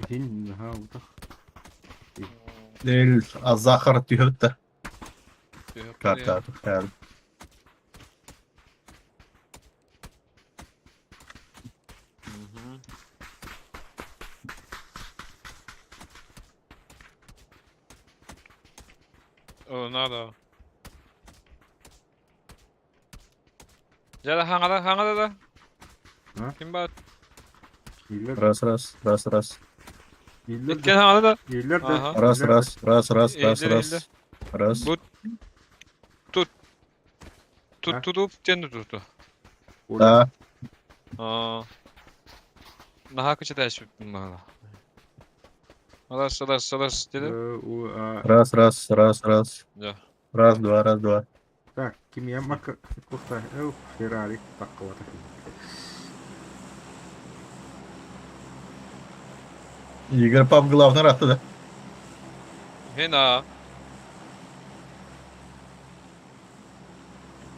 Hin ha uta. Değil az daha karat diyor da. Kart ya. artık yani. Hı. O nada. Ya da hangada da. Ha? Kim bat? Yerler, Ras. yerler de. Etken hangada da. Yerler de. Aha. Ras Yerler de. ras ras ras ras Eğildi, eğildi. ras. Ras. Bu tut Ha? tutup kendi tuttu. Orada. Da. Aa. Naha kıçı teşvik bana. Alas dedi. O Ras. Ya. Ras dua. так, kimya maka kosta. Ferrari tak kawata. Игорь пап главный рад да. Hena.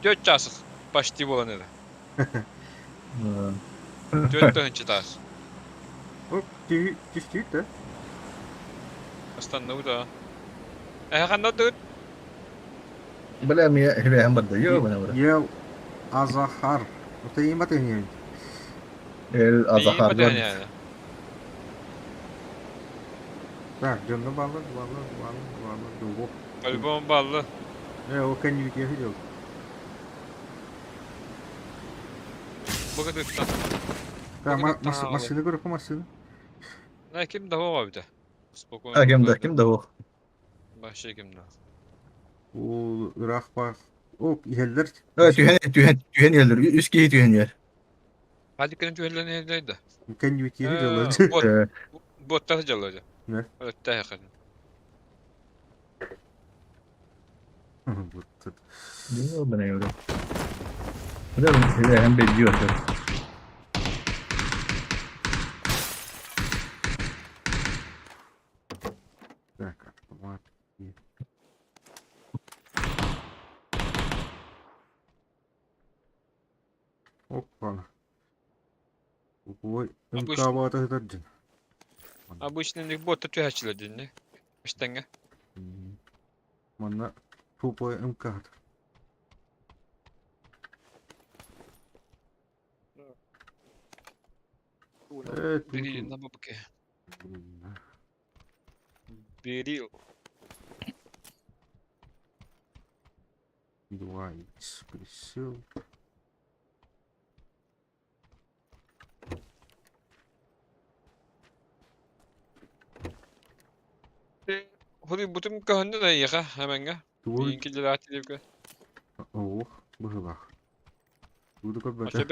Dört casık. Başti bolan dedi. Dört tönçü tas. О, ти да? Astan da bu da. Kan da dört. Бля, меня я бада ёбаный. Ел Азахар. Это имя ты не. El İyi Azahar mi yani gördük. yani? Так, жонда балла. Дуго. Albüm ballı. O kan ju ge hujul. Bu kadar tutan. Так, tamam. машина görüp машина. Ne kim daha var bir de. А кем да о. Başka kim daha. O Irak bak. O iheller. Tühen yerler. Üst geyi tühen yer. Hadi kirin tühellerini evdeydi. Kan ju ge hujul. Bot taşıcalı. Ne? Evet tehlikeli. Ёбаный евро. Бля, hem belli yok. Так, вот. Опа. Ой, Abi МК-га тахтаржын. bu işin bot taşıcalı dinle. İşte Манна тупой МК. biri ne bu ki? Biri Два X присел. Hadi bütün kahını da yıka hemen ga. Твой. Biyinki lirat edip Ох, бах. Буду как бы. Aşağı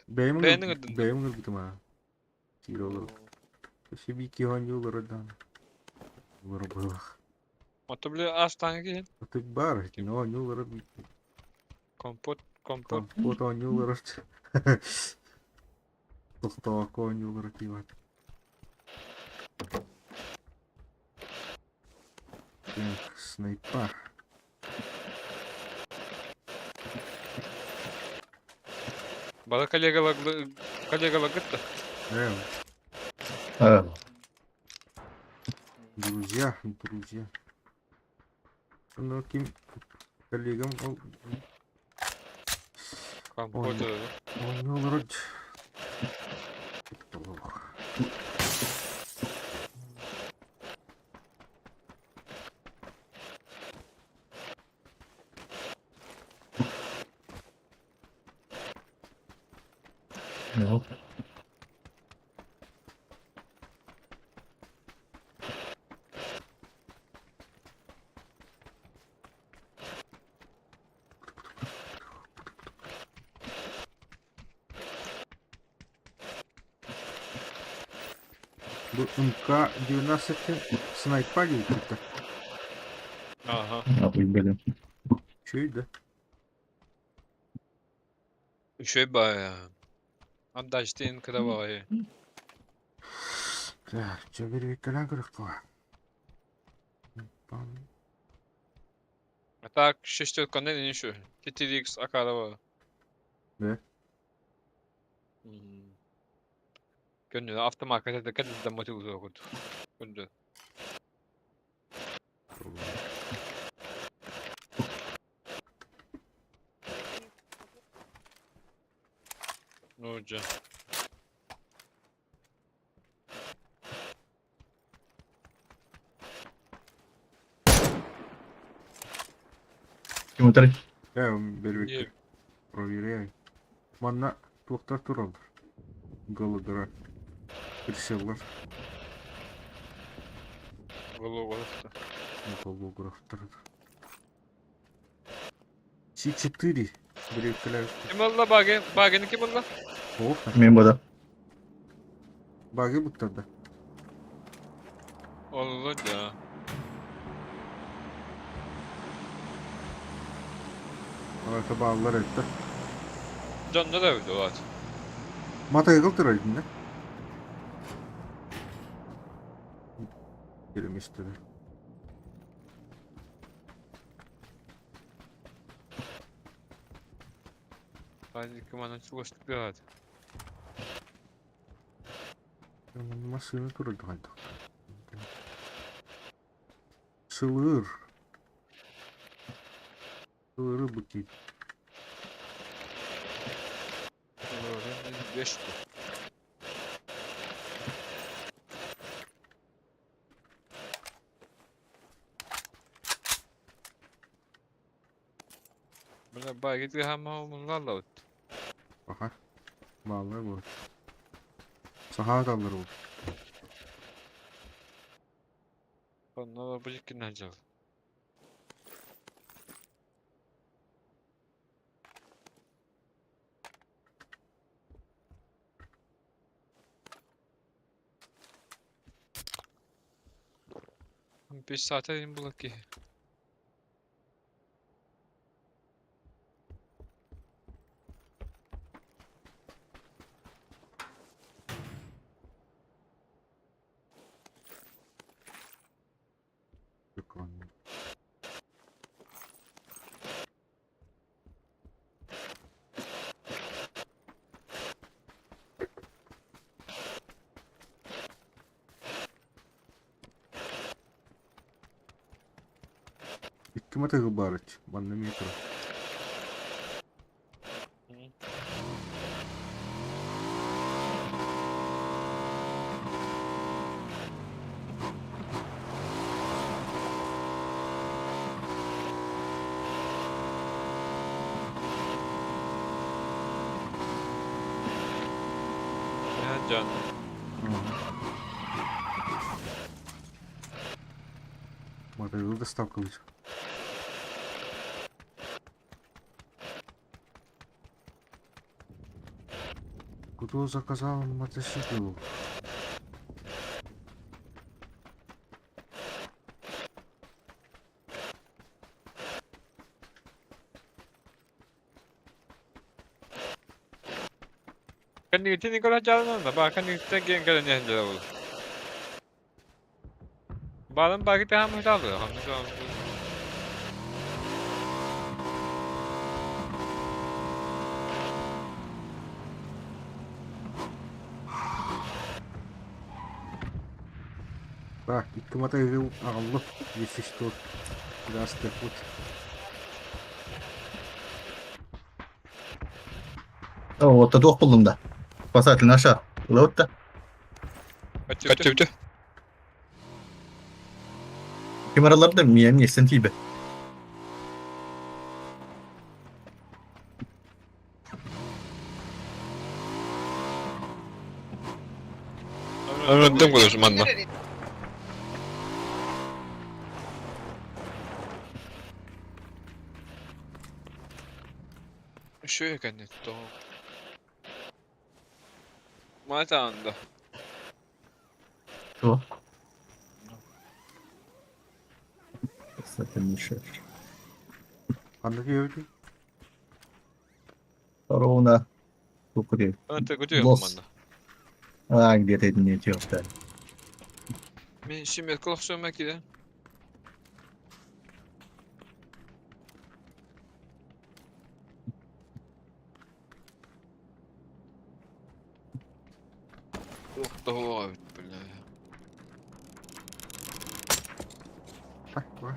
beğendin Бэймгл битма. Тиролор. Шиби кихан юлардан. Варбах. Hatta bile aslan ki А ты бар, но юлар бит. kompot. Вот он юлар. Тохто кон юлар тиват. Так, снайпа. Bana kalagalık da. Эм, Ha. друзья. Ну, ким коллегам Kompot dedi. он юлар. Yok. Bu МК-19 снайпа какие-то. Aha. Нахуй, блин. Чё Şey bayağı. Adaştığın kadar var ya. Так, чё берегкалан кырыккова. Hatta şişti kandan en şu. TTX akara var. Ne? Gönlü aftermarket'e de kendimden motive okuduk. Gönlü. Nurcan. Kim otur? Ya bir Niye? bekle. Provereyim. Bana toktar turaldır. Galıdıra. Присылар. Голографта. Голографтар. С4. Брекляют. Kim oldu Bagen? Bagen'i kim oldu? Оф. Men burada. Баги бутtada. Allah ya. Arka bağlılar etti. Canlı da öldü o at. Matayı kıldıraydın da. Yerim istedi. Hadi kim anı çalıştık bir at. Masını durdu haydi. Sığır. Sığırı butayım. Öyle 5 Buna Bagen'i hem bunlarla öttü. Aha. Bağlılar bu. Saha adamları oldu. Onlar bu cikinden çaldı. Bir saate in bulak ki. Yok lan. İki mata gıbarıç. Bana ne yapıyor? Ya can. Мотоцикл доставка лучше. Кто заказал мотоцикл? Kan di sini kalau jalan na ba kan di taggen kan niya jalaw. Balan bakit ham hitaw ham hitaw. Bak iki мотоцикл aldım. Если что. Biraz tekut. Oo, tutuq buldum da. Basatın aşağı. Ulavut da. Kaçtı. Kameraları da miyem yesin tibi. Öğrendim konuşum anla. Şöyle kan to. Mata anda. O. Zaten şey. Anladın evde? Sonra ona kukuruyor. Anta gidiyor Los. kumanda. Ah, где-то это не идет, да. Ben şimdi kulak söylemek gibi. Bak bak.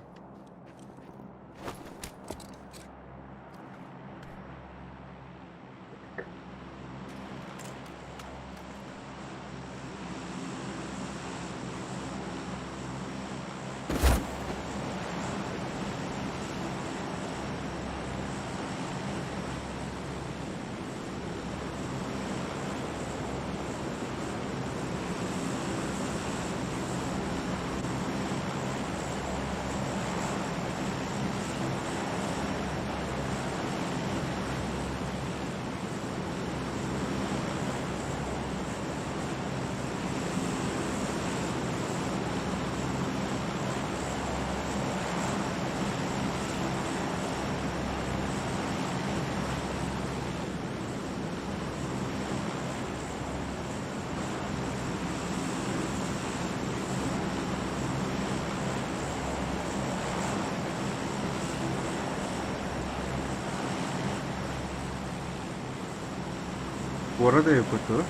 Bu arada yapıtı.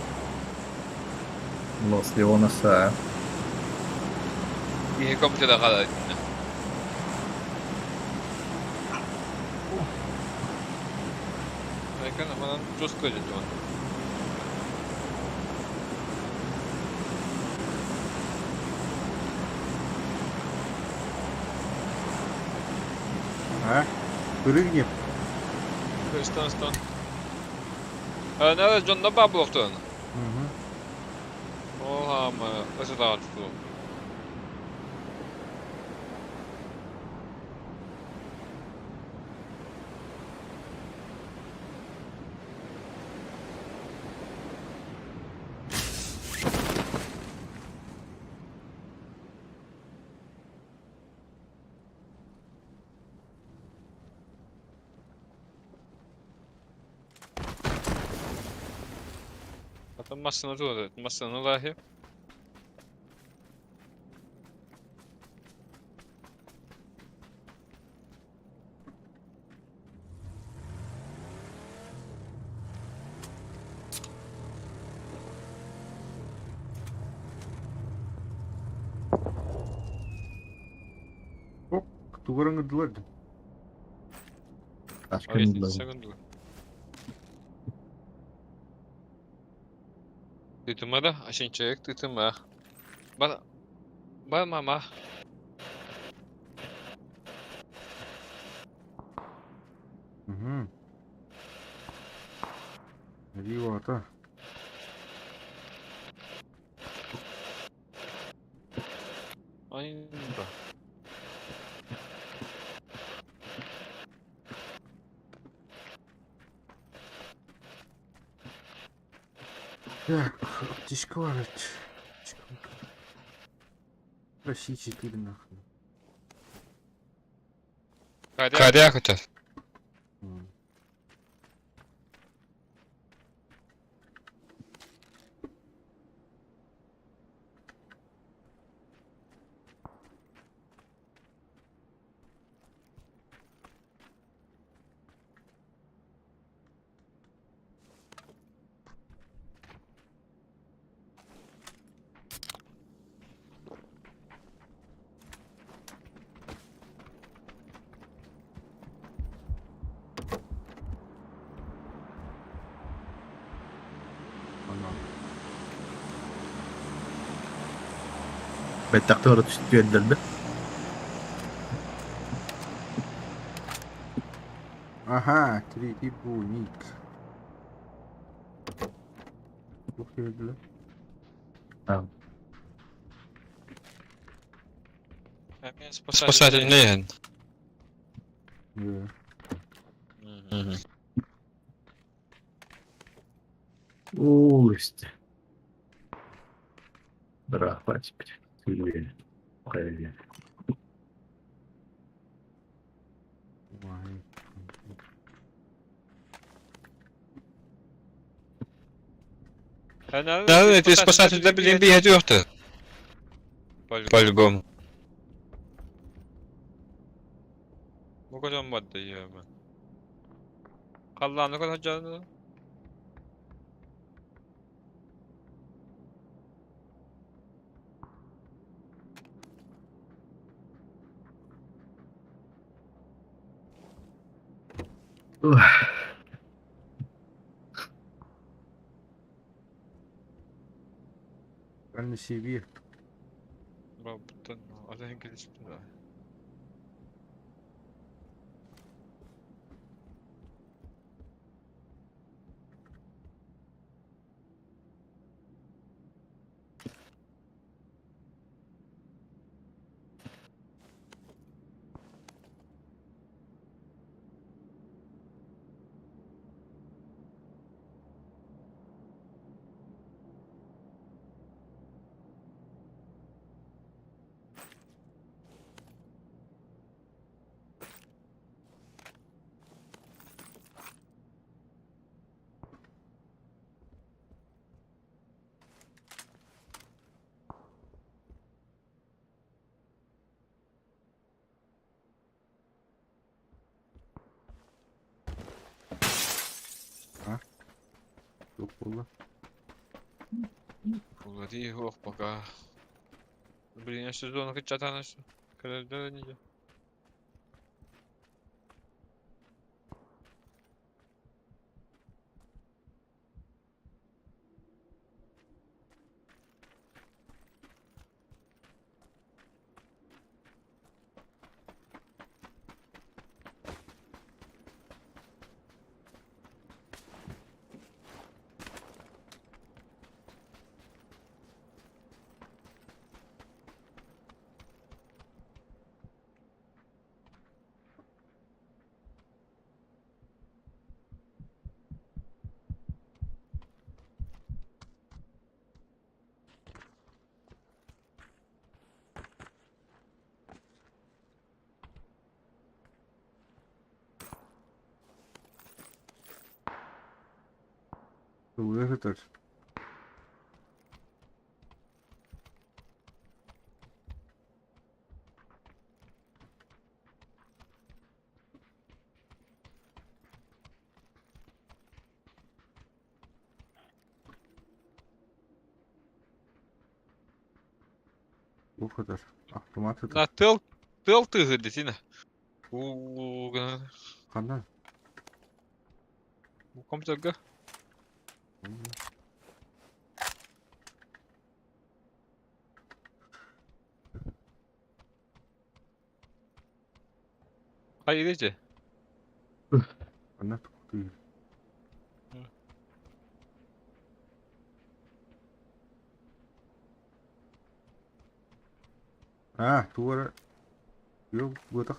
Los Leones ha. Bir komitede kalır. Erken ama just koyacağım. Ha? Prыгнем. Stone. Ne John'da babu yoktu onu. Hı hı. Oha ama nasıl daha tuttu? Atılmazsın o atılmazsın Allahi. Hop. Duvarın gıdılardı. Başka Ay, ne sekundu. Tıtımada aşınçayık tıtıma. Bana mama. Hı hı. Ревата. Aynen da. Так, аптечка варит. Россия 4 нахуй. Kade yakacağız. М. Ana. Bettakta düştü edildi. Ага, третий буник. Ух ты, бля. Tamam. Спасатель не. Да. Oo işte. Bırak bak. Tüyleri. Okey. Ой. Evet, спасатель bildiğin bir yeri yoktu. По-любому. Bu kadar madde ya ben. Allah'ın ne kadar canlı. Ben de şey bir. Robot'tan ada İngilizce da. Yok valla. Valla yok baka. Birinci sezonu kaç tanesi? Kadar da niye? Buraya kadar. Bu kadar. Aklıma atladı. Na tıl tığ desene. Bu Kandan. bu komputer. Hayır Ece. Kandan değil. Hı. Ha, duvara. Yok, bu da.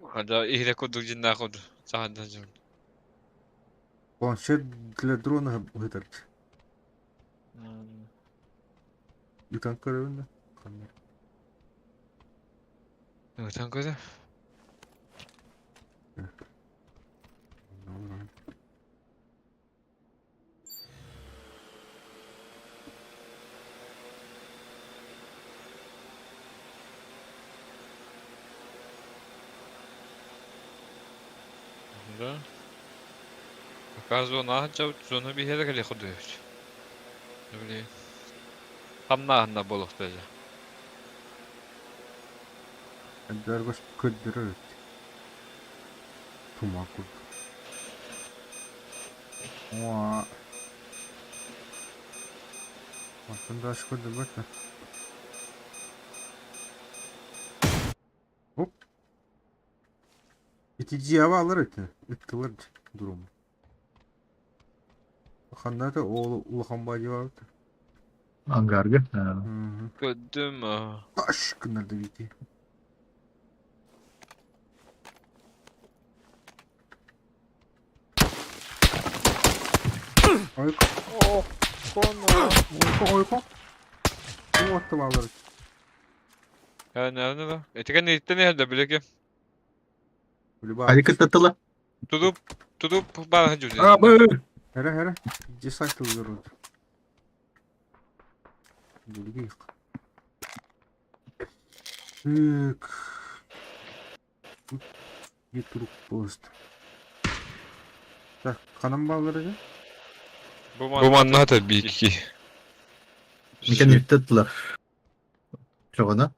Hadi ihre kodu cinna kodu. Sahada canım. Планшет для дрона этот. И танкеры. Evet kanka. Да. Оказывается, зона bir yere geliyor koduyor. Ne bileyim. Tam nahında boluk dedi. Эдгээр бас коддеры. Тумаку. Оа. Aslında aşk oldu bakma. Hop. İtici hava alır eti. Itkılır durumu. Bakanda da oğlu Uluhan Bacı vardı. Angargı. Ha. Hı hı. Gördüm. Aşkına da biti. Oyko. Oh, konu. Oyko. Bu attım alır. Ya ne la? Etiken ne nerede bilek. Böyle Hadi bağlı. kıtlatıla. Tutup bana hacı. Abi. Hele. Cesaytılır oldu. Böyle bir yık. Tık. Getirip post. Так, kanın bağları. Bu manna tabii ki. Miken kıtlatıla. Çoğuna.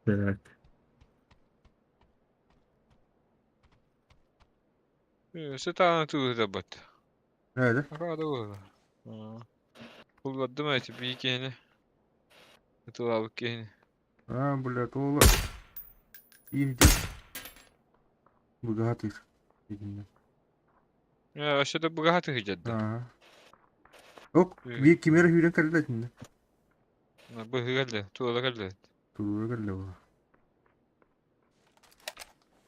Evet. Sıtağını tuğda bat. Nerede? Akada bu. Kullandım evet bir ikini. Tuğabık kini. Ha, блядь, oğlum. İyi. Bugatti. Bilmem. Ya aşağıda bu rahat hıcadı. Ha. Yok, Evet. bir kimere hüren kaldı şimdi. Bu hıgalı. Tuğla kaldı. Dur kaldı bu.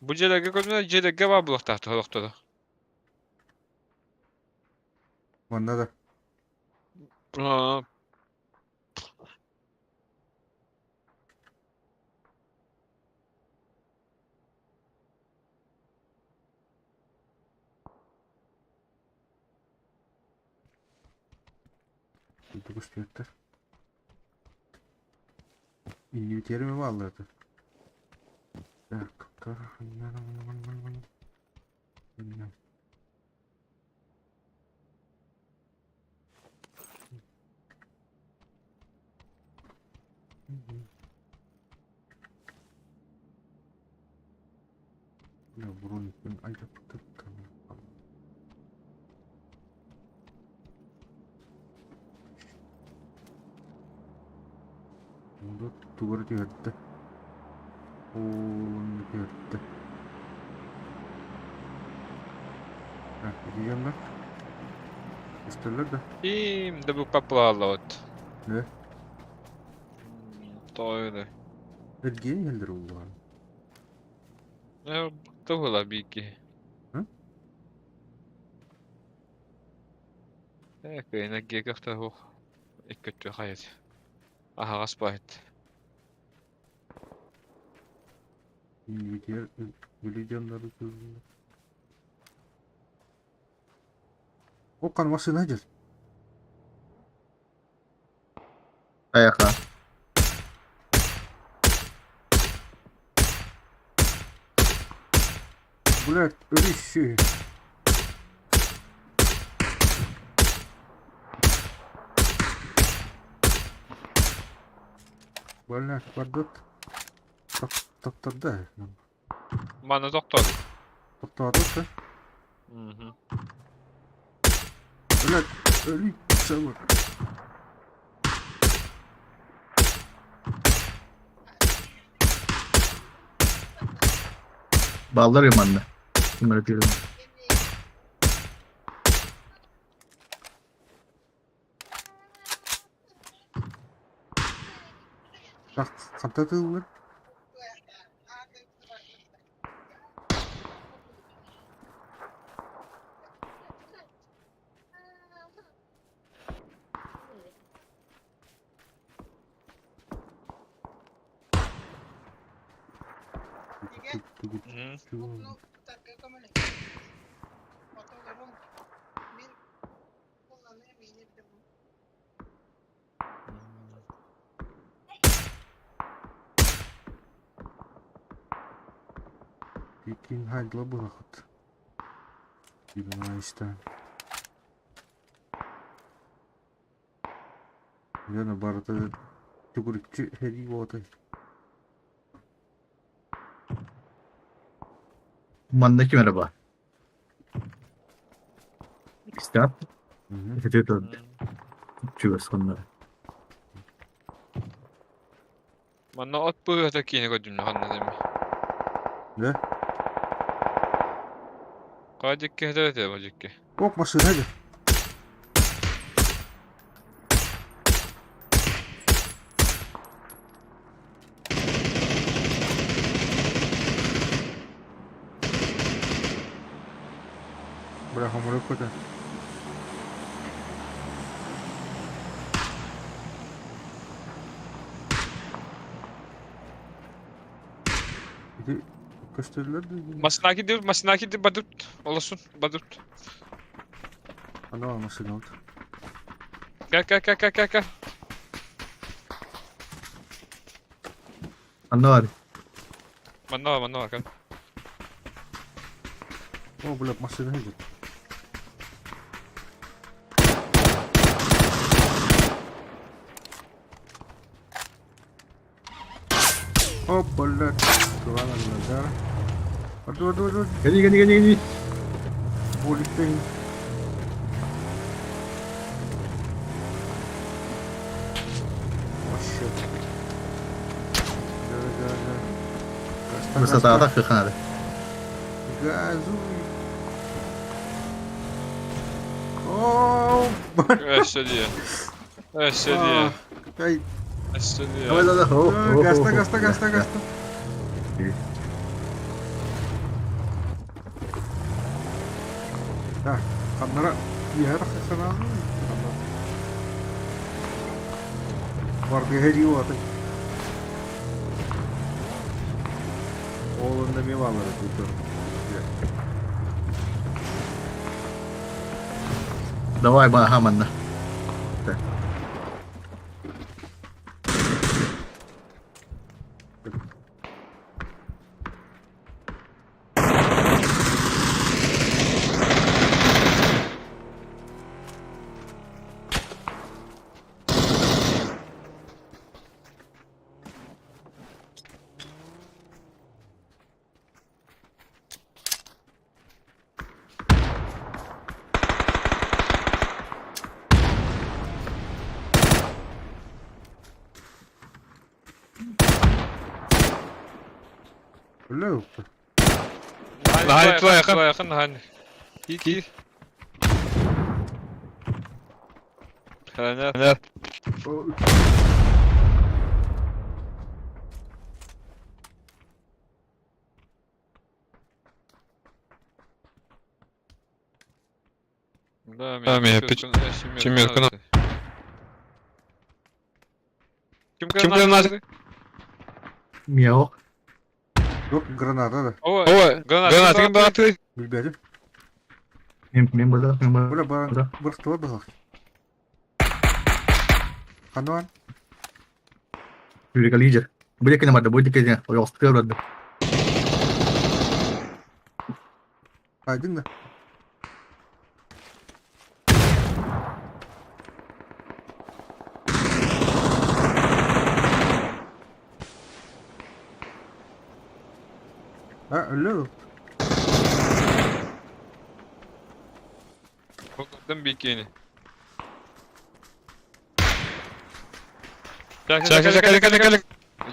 Bu celega koduna celega var bu tahta doktora. Banda da. Aa, Burada gösterdi. İngiltere mi varlardı? Dakika. Bilmem. Ya burun ben ayakta tamam. Burada duvarı gördü. Onu gördü. Ha, gideceğim lan. İsterler de. Şimdi bu kapalı ot. Ne? Doğru. Ergen geldir o zaman. Ya tuğla bir iki. Hı? Ya kıyına gekakta bu. İkkatçı hayat. Aha gasbahit. İngiltere Belediyanları gözünde. O kanvasını hacır. Ayakla. Блядь, öyle. Блядь, пардот. Тоқтады. Bana doktor. Тоқтады да. Mhm. Блядь, öyle çabuk. Bağlarım anne. Bunları diyorum. Bak, kaptadı mı? Mhm. Tekin hayırlı bırakıt. Yunanistan. Yani barada tükürükçü heri boğdu. Mandaki merhaba. İşte at. Hı hı. Kötü döndü. Çüvers onları. Bana ot bu ötekini koydum anladım. Ne? Kadık kehret ya bacık. Korkmasın hadi. Bırak hamuru koydu. Bir de gösterirler de. Masinaki de badut. Olasın badut. Ana alması oldu. Gel. Anne var. Bana var gel. O bırak masını hadi. Hop bırak. Tuhan Allah. Aduh. Gel. Polis'teyim. Maşallah. Gel. Burası dağda kırkan hadi. Газуй. О, Eşledi. Eşledi. Ай, Eşledi. Давай, давай. гаста. Так, ханнара яра хасана. Варга горила так. Олында мелалары тут. Давай, Хаманна. Öyle yoktu. Hani tuğa yakın hani. Git. Hani. O Tamam ya, kim yakın? Kim granatı? Miau. yok granada da. O granatı batı. Bilberim. Мен burada. Böyle bana bir tuva bakak. Kanuan. Yürü kali aja. Boleh kena mata, boleh kena. Oh, hospital ada. Aydın da. Ha öyle yok. Korkuttum bir iki yeni. Çak.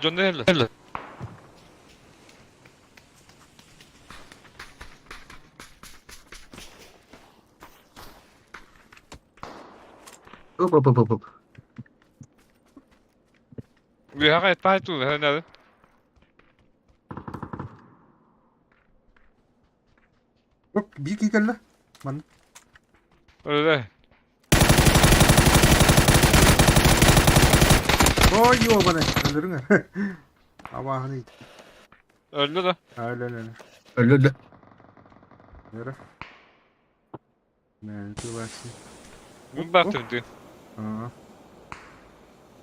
John nerede? Up. Bir haka et pahay tu. Nerede? Yok bir iki gel lan. Öyle. Oy yo bana öldürün ha. Avahını it. Öldü de. Öyle. Öldü. Yere. Ne tuvasın. Bunu baktım diyor. Ага.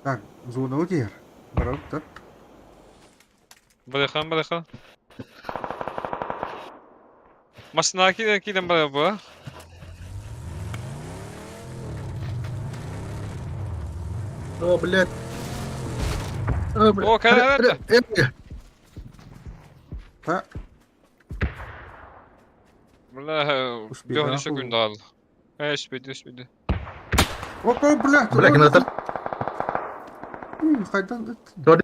Так, зона удер. Правда? Bırakalım. Masnaki bana bu. Oh, блядь. О, когда Ha, Vallahi Uspedi, bir ha, önce bu. gün dağıldı. Uspedi. opa блядь. Блядь, надо там. Haydan it. Dur.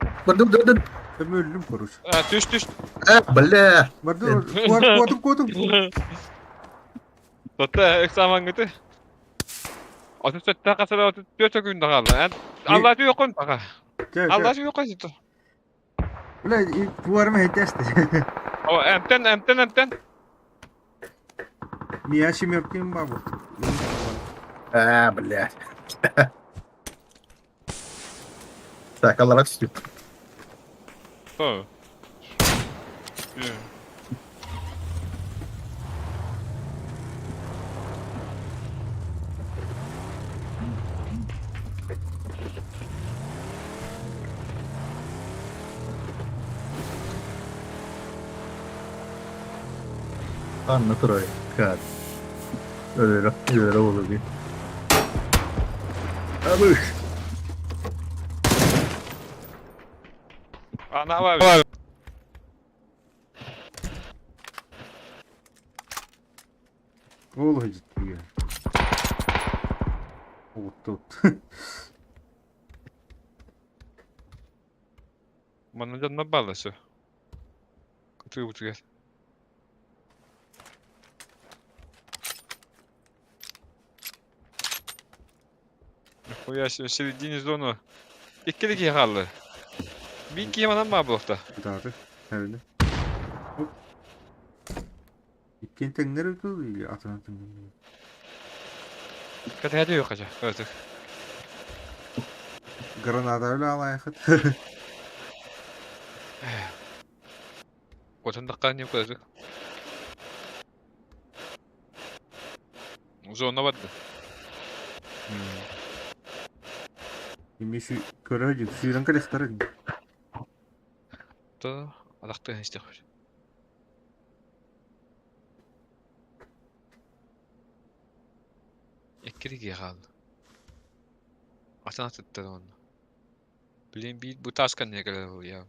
Ben öldüm koruş. Düş. Бля. Bardo, kodum. Hatta eksaman gitti. 34 dakikada 34 gün dağıldı. Allah diyor kon baka. Allah diyor kon işte. Блядь, duvarımı hedeste. O emten. Miyashim yapayım babu. Блядь. Так, Allah отступ. Tamam. Anlatır Kağıt. Öyle olur diye. Abi. Ana var. O Bana canına bağlısı. Kutuyu kutu gel. Bu yaşta sevdiğiniz onu. İkili ki kaldı. Bir iki yaman var bu hafta. Bir daha da. Herhalde. Hop. İkken tekner ötüyor. Atın. Hadi yok acaba. Evet. Granada öyle alayakıt. Koçan dakika yok kadar. Uzun vardı. Şimdi şu körece suydan kalestarın. Da adakta işte. İkili ki kaldı. Atan tuttu onu. Bileyim bir bu taskan ne kadar oluyor ya.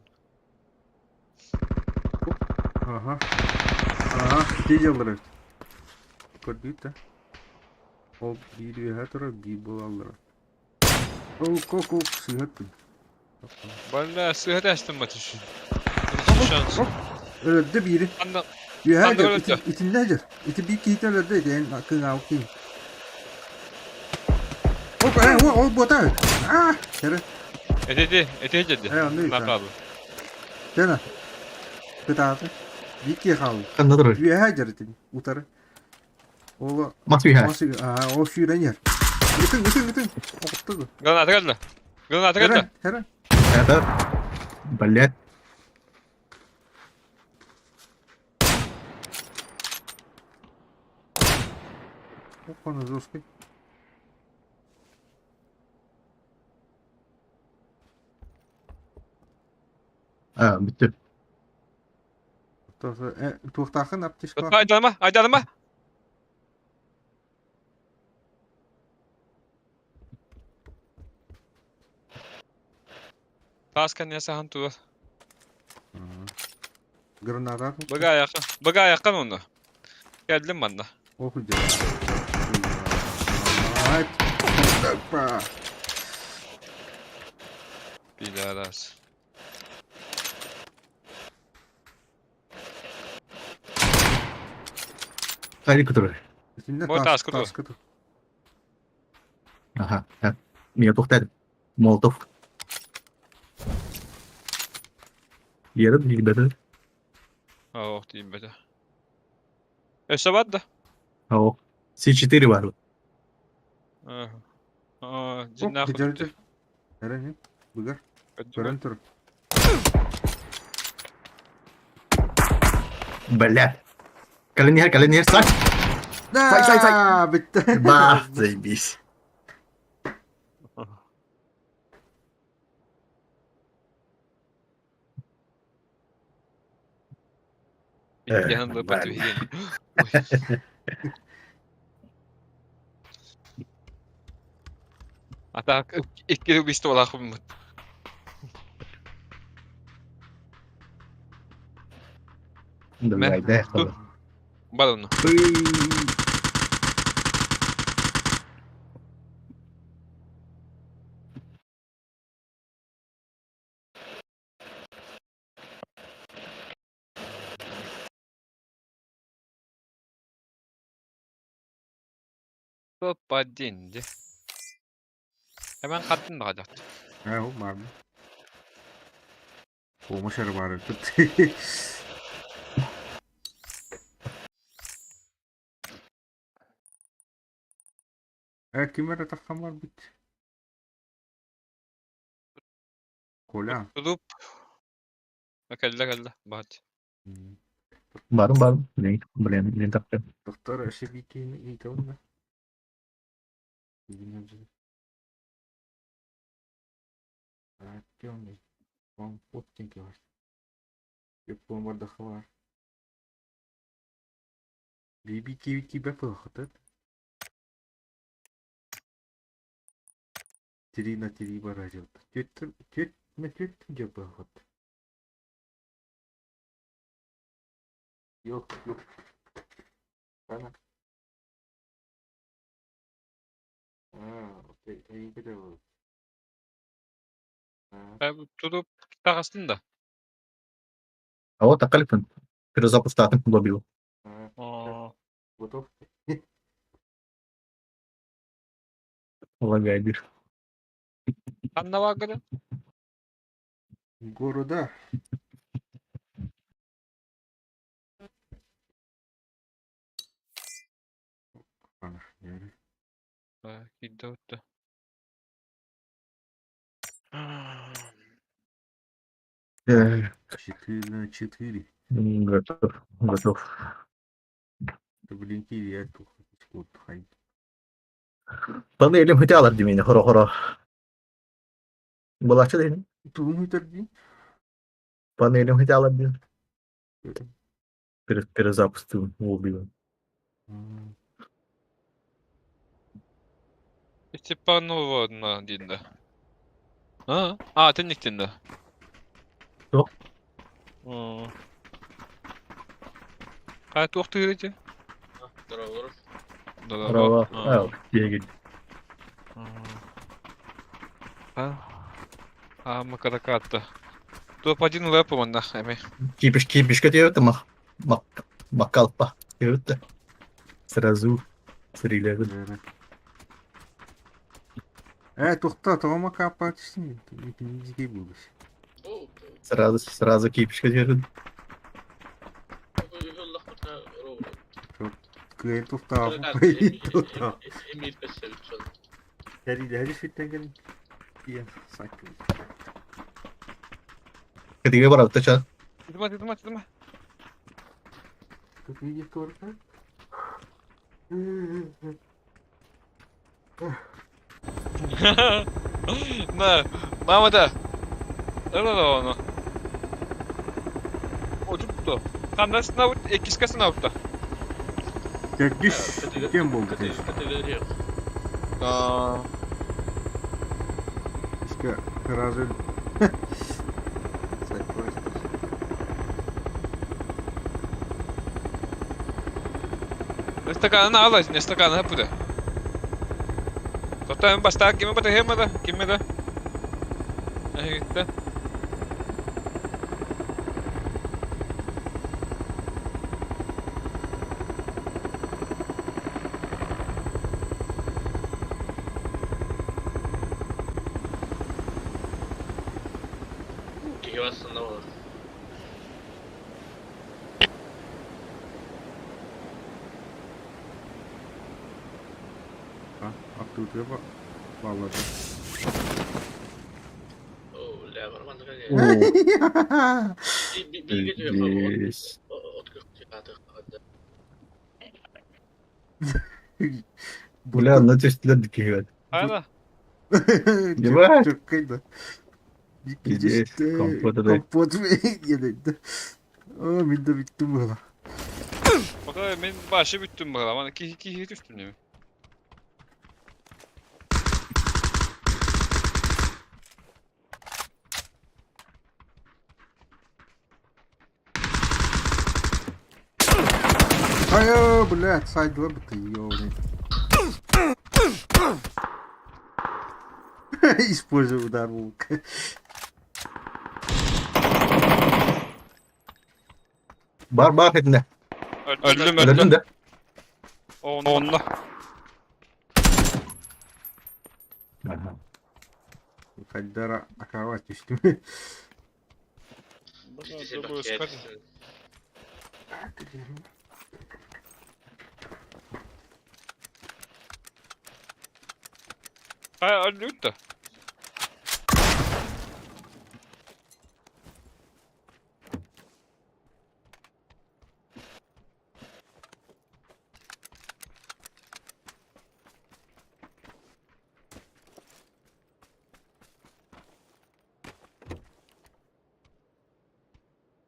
Aha. Aha. Gece alır. Kod büyük de. O bir her taraf bir bol alır. Kok suyu attın. Valla sıhhat açtım maçı şu. Şans. Hop. Öldü biri. Anda Ya Anda her öldü. itin nedir? İti bir iki tane öldü. Den akın avki. Hop o bota. Ah. Kere. Ededi. Anlıyor sen. Nakalı. Dene. Kıtası. Bir iki kaldı. Kan durur. Ya her itin. Utarı. Ola. Masih ha. Masih. O şuydan yer. Gittin. Okuttu. Granata geldi. Granata geldi. Herhalde. Ada baliat. Опа, жесткий. Bitti. Туhtахын аптешка. Haydi adama. Taskan ya sahan tu. Granada. Baga yakın onu. Geldim bana. Okudu. Ay. Опа. Bilaras. Kali kutur. İçinde Bu taskı taskı. Aha. Ha. Mia tohtar. Molotov. Yarın bir bedel. Oh diyeyim böyle. Eşabat da. Oh. C4 var. Cinna Hop, kutu. gider. Herhalde. Bugar. Gören tur. Baliat. Kalian nihar sak. Say. Bitti. Bah, zaibis. Yanında patı ben- geldi. Hatta ilk kere bir işte olakım. Dalay deh kalau. Balonu. Hoppa dindi. Hemen kattın da hadi. Ha, o var mı? Olmuş arabayı tut. Kimlere takım var bitti. Kola. Tutup. Geldi. Bahati. Baru. Belian tak. Doktor aşı bittiğini iyi tamam mı? Bilmiyorum. Diyorum ya. Kompot çünkü var. Yok bomba daha var. BB bakıyorum. Три на 3 баражет. Чуть где поход. Yok. Sana. İyi bir de bu. Tutup takasın da. А вот такалипен. Перезапуск стартом лобил. Aa. Готов? Лагает bir. Sen ne var gülüm? Города. Ана, yani. Gitti öttü. 4 на 4. Готов. Готов. Блин, я тут. Вот, хай. Bana elim hıtı alır demeyini. Horo horo. Bulaşçı değil mi? Tuğunu terdi. Bana elim hıtı alır demeyini. Перезапуск лобил. Степанова одна динда. А, ты не динда. Yok. Кай тоқты керете? Здорово. Bravo. Evet. Diye gidiyor. Макара катта. Топ-1 лэп мында, эми. Кипишка diyor da makalpa. Diyor da. Сразу. Стрелять. Тоқта, тоғама капа түстің. Екенізге болыш. Сразу кипишка diyor. Çok kıyı toqta, kıyı toqta. Emir pesel çöl. Hadi fitten gelin. İyi, sakin. Ketiga var avta çal. Тидма. Тут видишь только? Mama da. Öyle onu. O tuttu. Kandan sınav, ekiska sınavda. Как диш, кем был ты? Категория. Иска, разы. Согласен. Стаканını al, ne stаканы bu da. Totem basta kimi bata hemada, kimi de. Gitti. Kiki aslında olur. Тут треба. Vallahi. Oo, lever man kan Oo. bir geçiyor falan. Yes. O çıkardı. Бля, на тестler dikiyor. Aynen. Değil Çok kıydı. Yes. Kompotu da. Kompot mu yedi? Aa, midde bitti bu la. Bakalım ben başı büttüm bakalım. Bana ki düştüm değil mi? Ай, блядь, сайдла бы ты, ёбаный. Используй удар лука. Bar etinde. Öldüm. Öldün de. Onunla. Кальдера атаковать düştü. İkisi Bu bak sıkar. gelsin. Öldük de.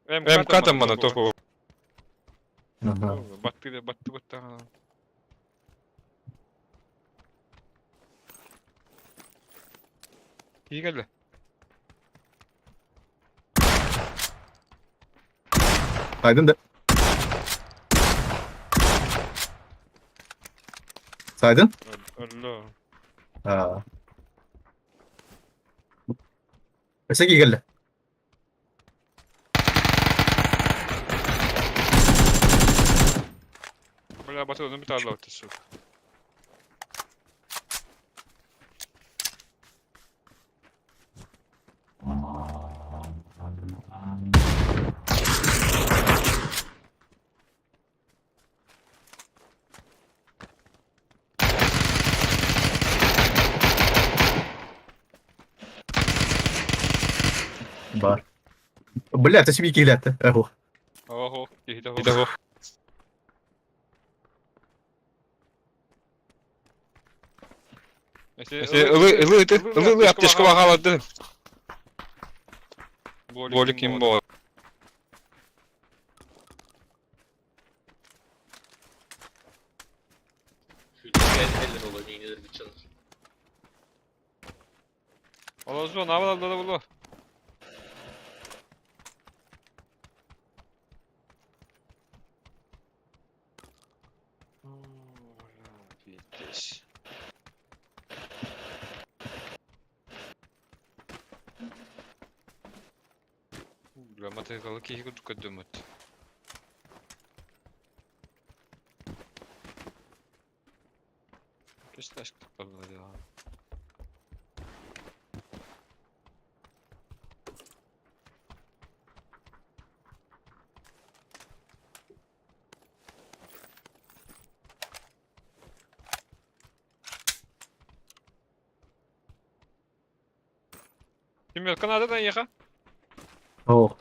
Hem katın bana topu. Aha. Battı. İyi geldi. Saydın da. Saydın? Öldü. Ha. Mesela iyi geldi. Bana batırdım bir tarla ortası. Бар. Бля, це собі кіляти. Его. Ого, іде. Ілы аптечка бағалы дедім. Болик им бол. Eller olur, neyinidir bir çalır. Ola zon, havalarda da bulu. Материалы кейгі дүкка дөмөт. Кешташ кітапалар ya. Kim Kanada'dan yaka? О.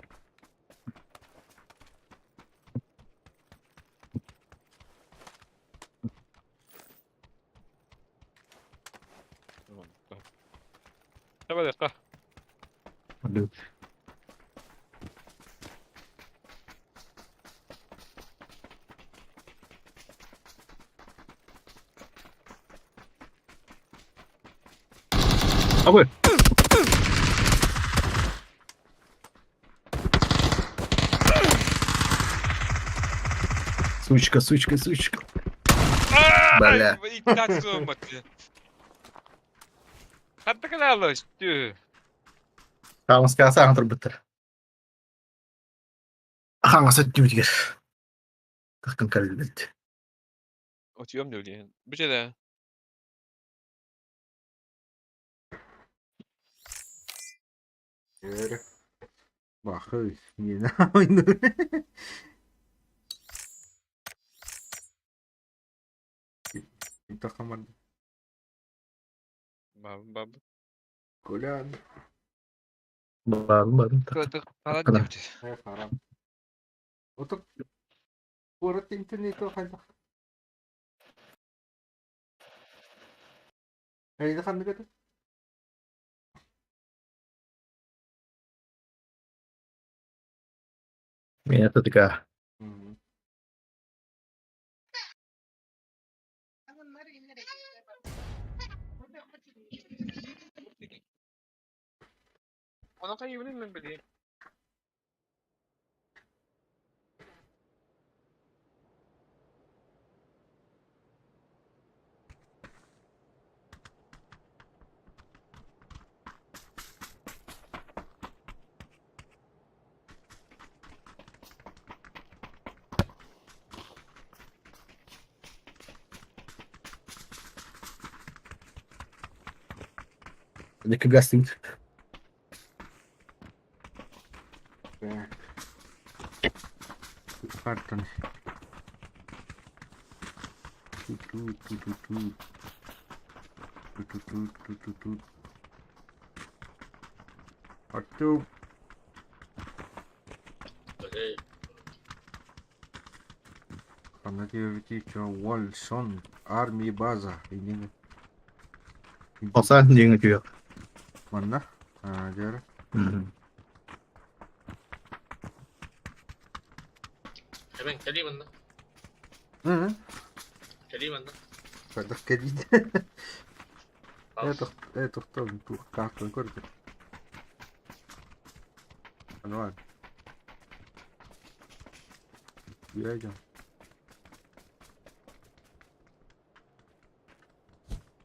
Давай легко. Блю. А вы? Сучка, сучка, сучка. Бля. İyi taksi olmadı. Hatta kadar alıştı. Tamam, сказал, антр бітір. Хаңасы дүбітігер. Тақын кәлі білді. Otuyorum diyor yani. Bir şey de. Yürü. Bakıyoruz. Yine oyunu. Bir takamadım. Bab. Kolan. Барым. Kıradık. Falan Kadar. diyordu. Hey haram. Otur. Orada interneti o kayda. Hey de kandı kadar. Меня тут такая. Ona kayıbını mı bileyim? Нифига стоит. Так. Картон. Тут. Артем. Böyle Анатолий Уолсон. Армия база. Ini. Алса деген түйек. Mana? Jare. hemen geleyim ondan. Hı. Geleyim ondan. Когда ходить. Al. Это кто? Тут как корпус. Ну ладно. Едем.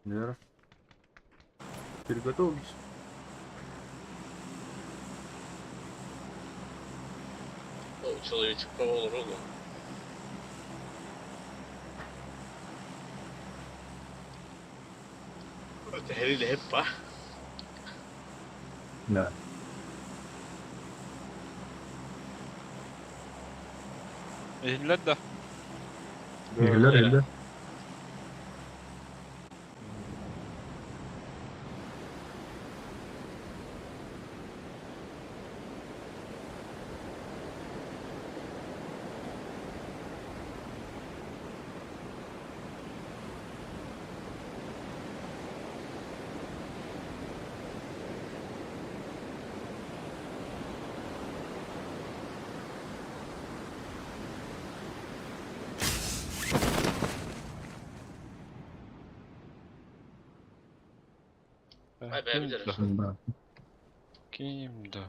Вера. Переготовились. O человечек повол рогу. Heriyle hep var. Ne? Ehiller de. Bilgiler öyle. elde. Vay be birader. Bunda. Kimdi?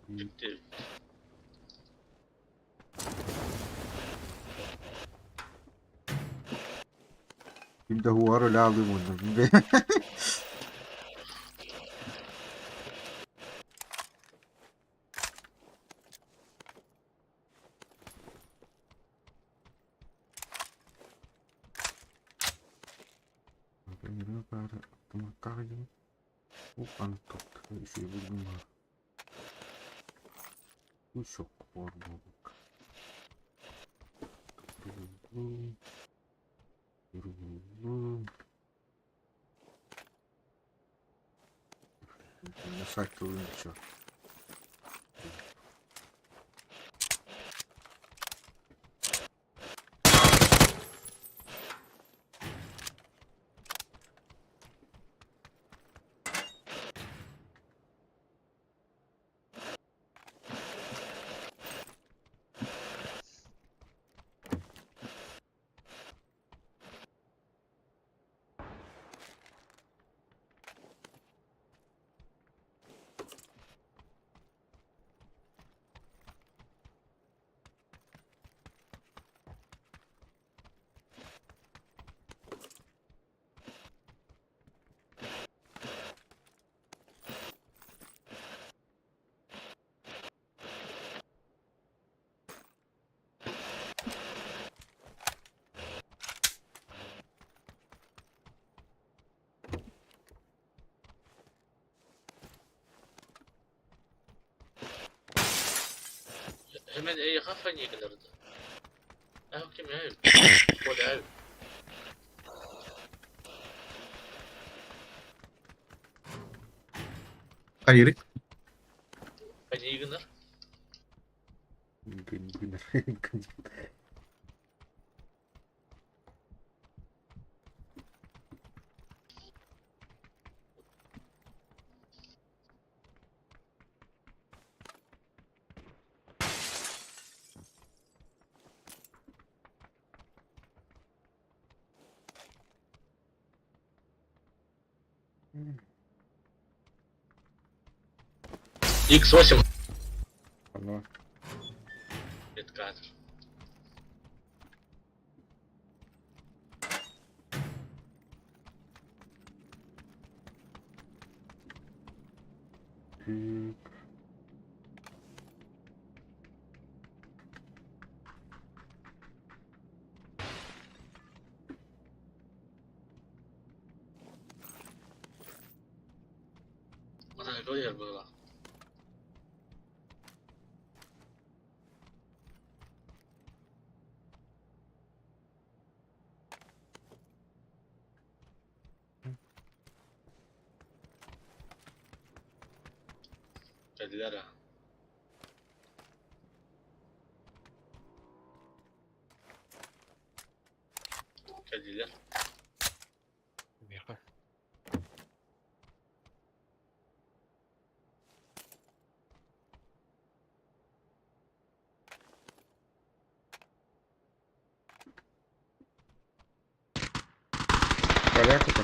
Bitti. Şimdi هو لا أظن إنه Ini para temakanya bukan top isi bunga. Usok warna buka. На сайте ничего. Hemen yakafan yıkılırdı. Kim ya? O da ev. Hayır. Bence yıkılır. Bener. X8. Allah. Кадр. Bana ne koyar burada? Dediler ha. Dediler. Yakın. Порядок это.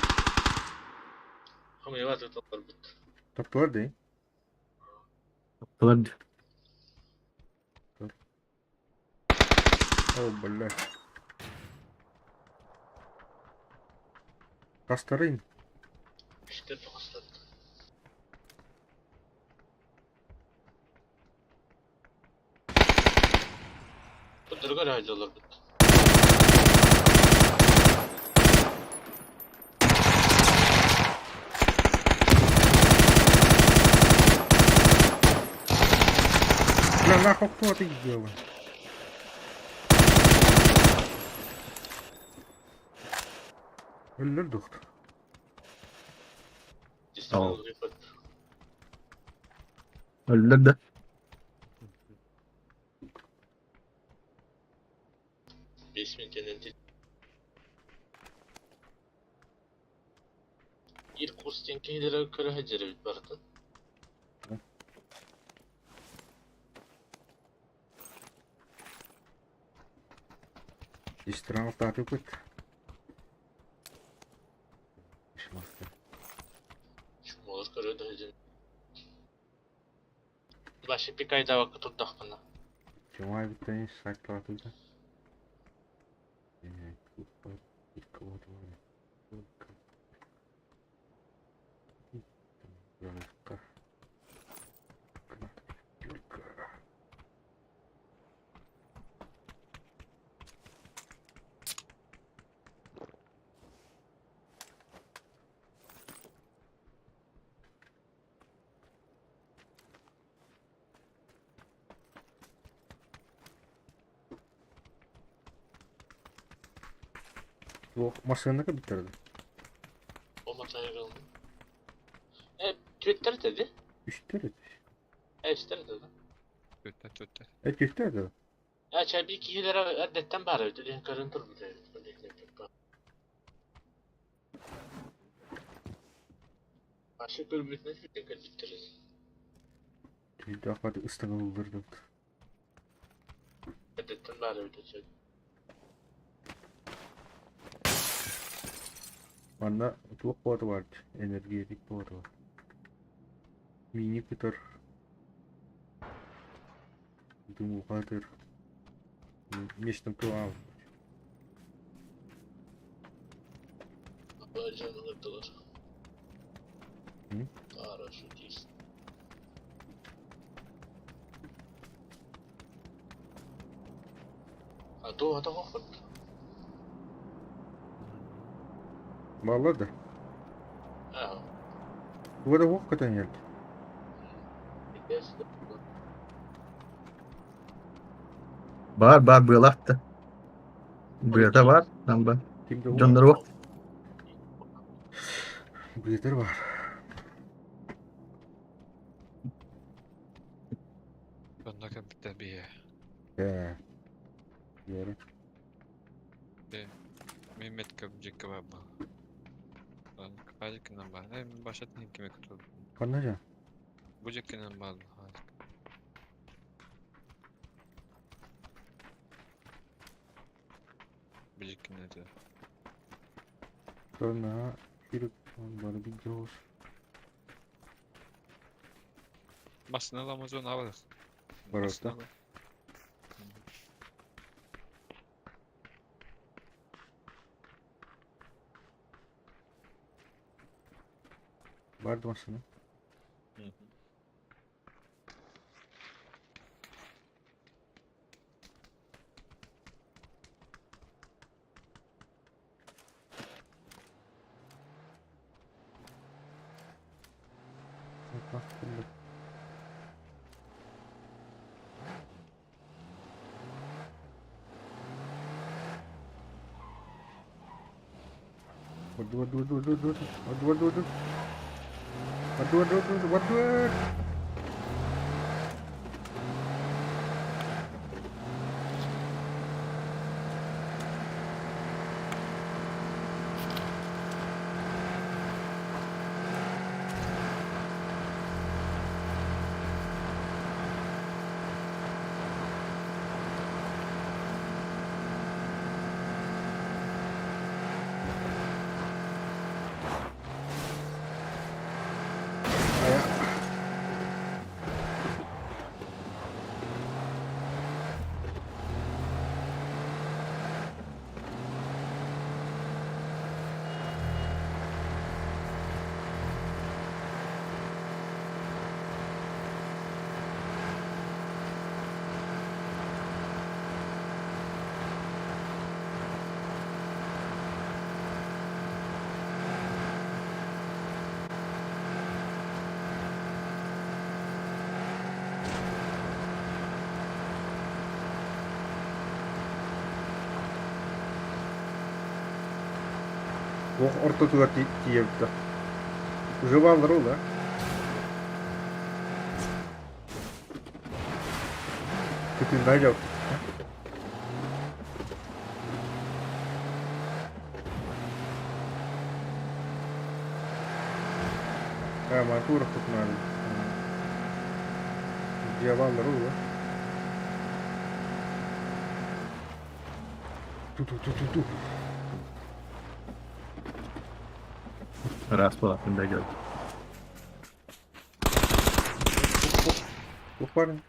Ama yavaş tutar bu. Так твердый. Ладно. О, блядь. Кастарин. İşte bastı. Ödür garajı olur bu. Lan hoppa gidiyor bu. Öldürdük. Tamam. İstemez rifat. Öldüler de. Basement tenanted. İlk kursten keylere garajı bir bardı. İstiraham takip et. Şu olur garajı. Başı bir kayda vakit tuttuk bana. Cuma'ya bir tane saklı atıldı. Bu masanı da bitirdi. O masaya kaldı. Twitter dedi. Üstleri. Twitter dedi. Öte. Üstleri de. Ya çay bir iki hilere addetten bari ödü. Yani karın dur bir de. Başka bir bitmez bir dakika bitiririz. Bir defa da ıslığı buldurdum. Addetten bari ödü çay. Bana çok boğdu vardı. Energetik boğdu var. Mini Peter. Думаю, хатır. Местным туал. Canını kırdılar. Hı? Paraşüt değilsin. Ha doğada hafif. Vallahi da. Ha. Bu da hakikaten geldi. Gidersin. Var bu attı. Buraya da var. Lan bak. Kimde o? Canları var. Peter var. Bunda kan bitti bir. Yarın. Mehmet kabıcık kababa. Lan kafacıkından bağlı. Hem başlatın kime kutu. Kanlıca. Bucakından bağlı. Bucakından da. Sonra bir böyle bir göz. Masını alamaz onu alır. Var orada. Vardı masını. Bak şimdi. Waduh. Oh orta tuğa tiyepti. Уже балдыр ол да. Bütün daha yok. Ha, mantı tutmalı. Dia baldır ол да. Tu. Раз половина дойдет. Буквально.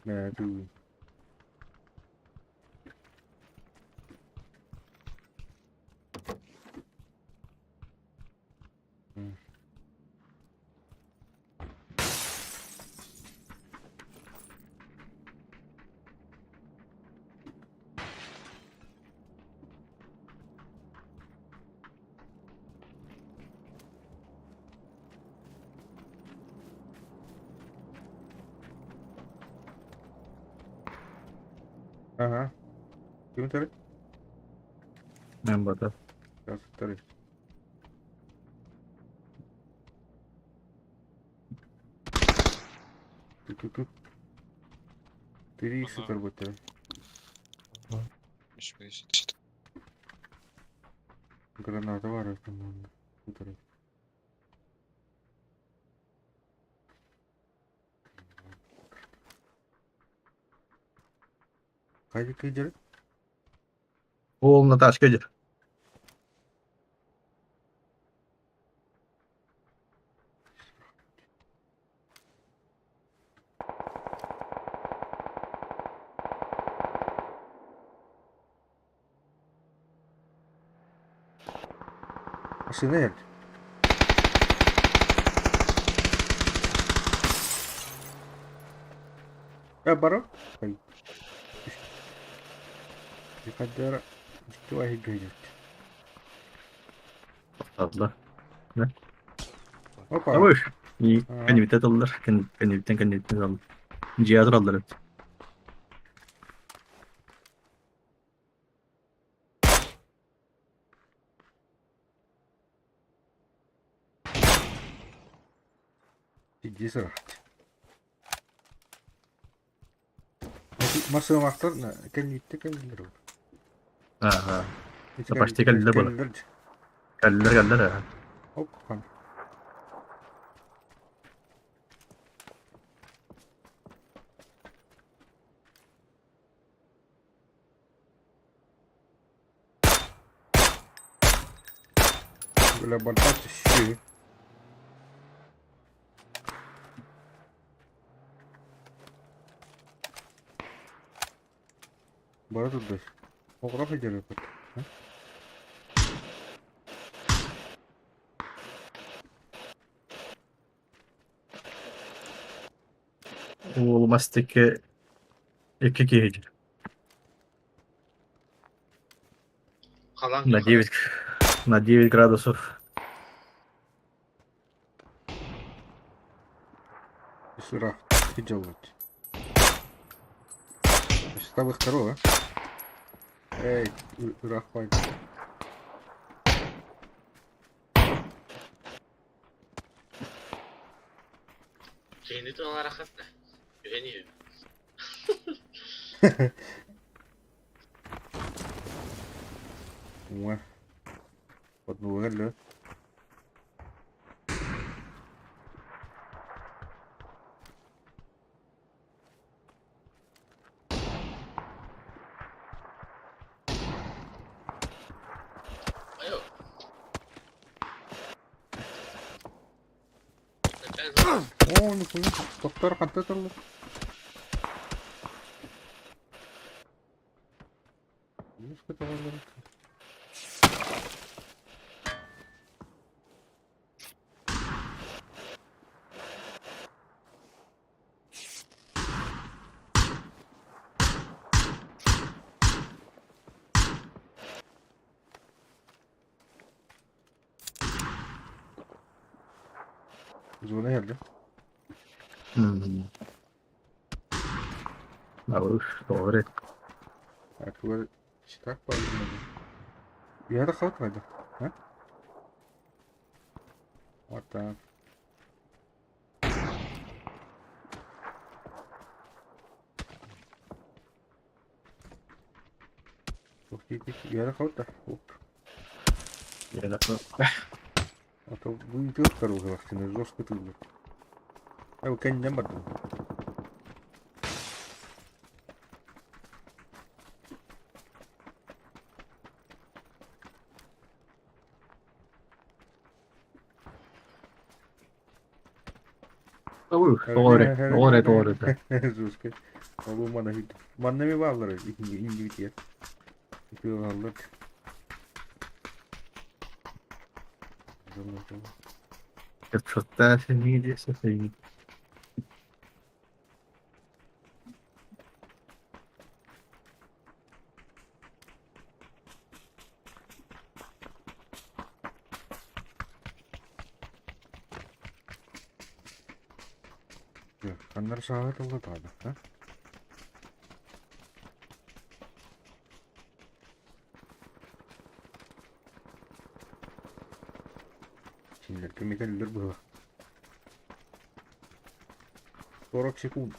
Да, ты. Ага. Ким тарих? Ben burada. Сейчас тарих. Ту. 3 работает. Граната вара, по-моему. Тарих. Haydi kıyacak. Oğul Наташка идет. Машина geldi. Baro. Hayır. Yukarıda ciddi vahit gelecek. Abla. Hoppa. Yavaş. İyi. Ага. Kanivite aldılar. Kanivite aldılar. Cihaz aldılar. Иди сюда. Машина вақтар, кәнбетті кәнбелер ол. Ага. Почти geldiler bana. Geldiler ha. Hop, kan. Böyle bardak düşüyor. Bana tuttu. Fotoğraf ediyor. Oğul Mastike 2 гидер. Kalan На 9. На 9 градусов. Сыра. Что делать? С тобой второго. Эй, Рахвай. Şeyini de olarak hatta. Güveniyor. Уа. Подбывали. Ayo. Neden? О, нихуя. Доктор кантетерлы. Немножко того говорит. Zona geldi. Doğru. Doğru. Aklı Так по-моему. Я это хватает. А? Вот так. Ух ты, я это хватает. Я так. А то вы идёт дорога, ты на жёстко ты. А вы конь не морду. Doğru. Жёстко. Oğlum bana hit. Bana mı bağlar? İngi bitiyor. İki bağlar. Что-то не здесь. Kanlar sağa doğru da ha? Şimdi kemikaller bu. 40 секунд.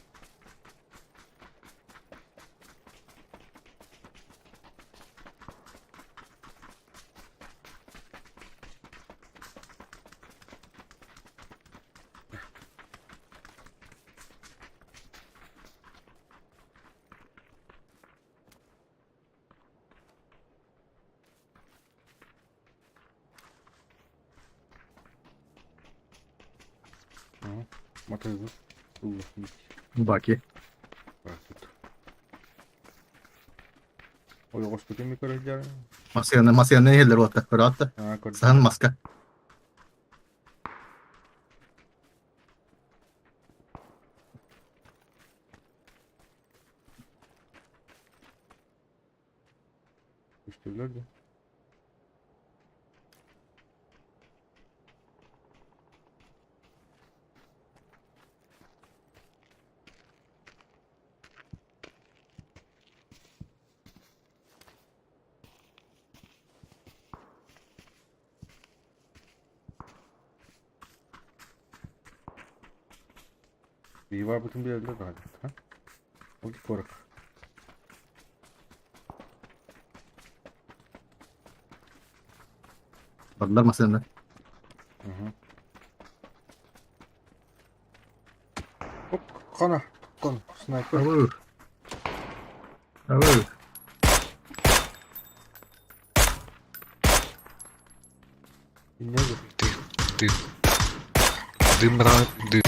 Ага. Мотаю. Баки. Ой, господи, микродя. Masaya ne heller åt ratta. А, код. Sen maska. Üstüler de. İyi var bütün bir evde daha. Ha? O git korak. Barlar masanın. Hı hı. Hop, kana. Kon, sniper. Avur. Dinliyordu. Дым рад, дым.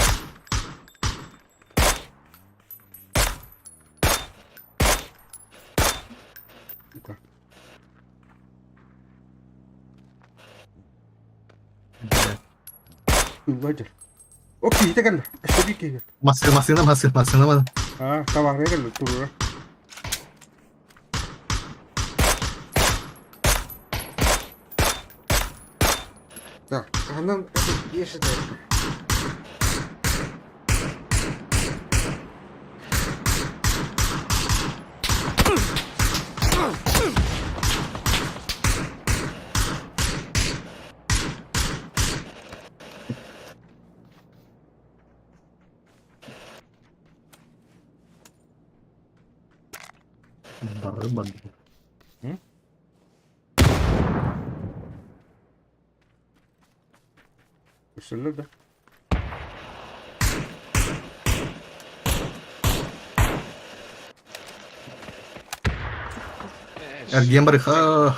Yukarı. Yıllardır. Okey, gitti geldi. İşte bir kere. Masaya. Ha, tamam, ne geldi? Dur. Так, а нам это есть это. Barbar. Üstüler de. Ergen barı. Ha.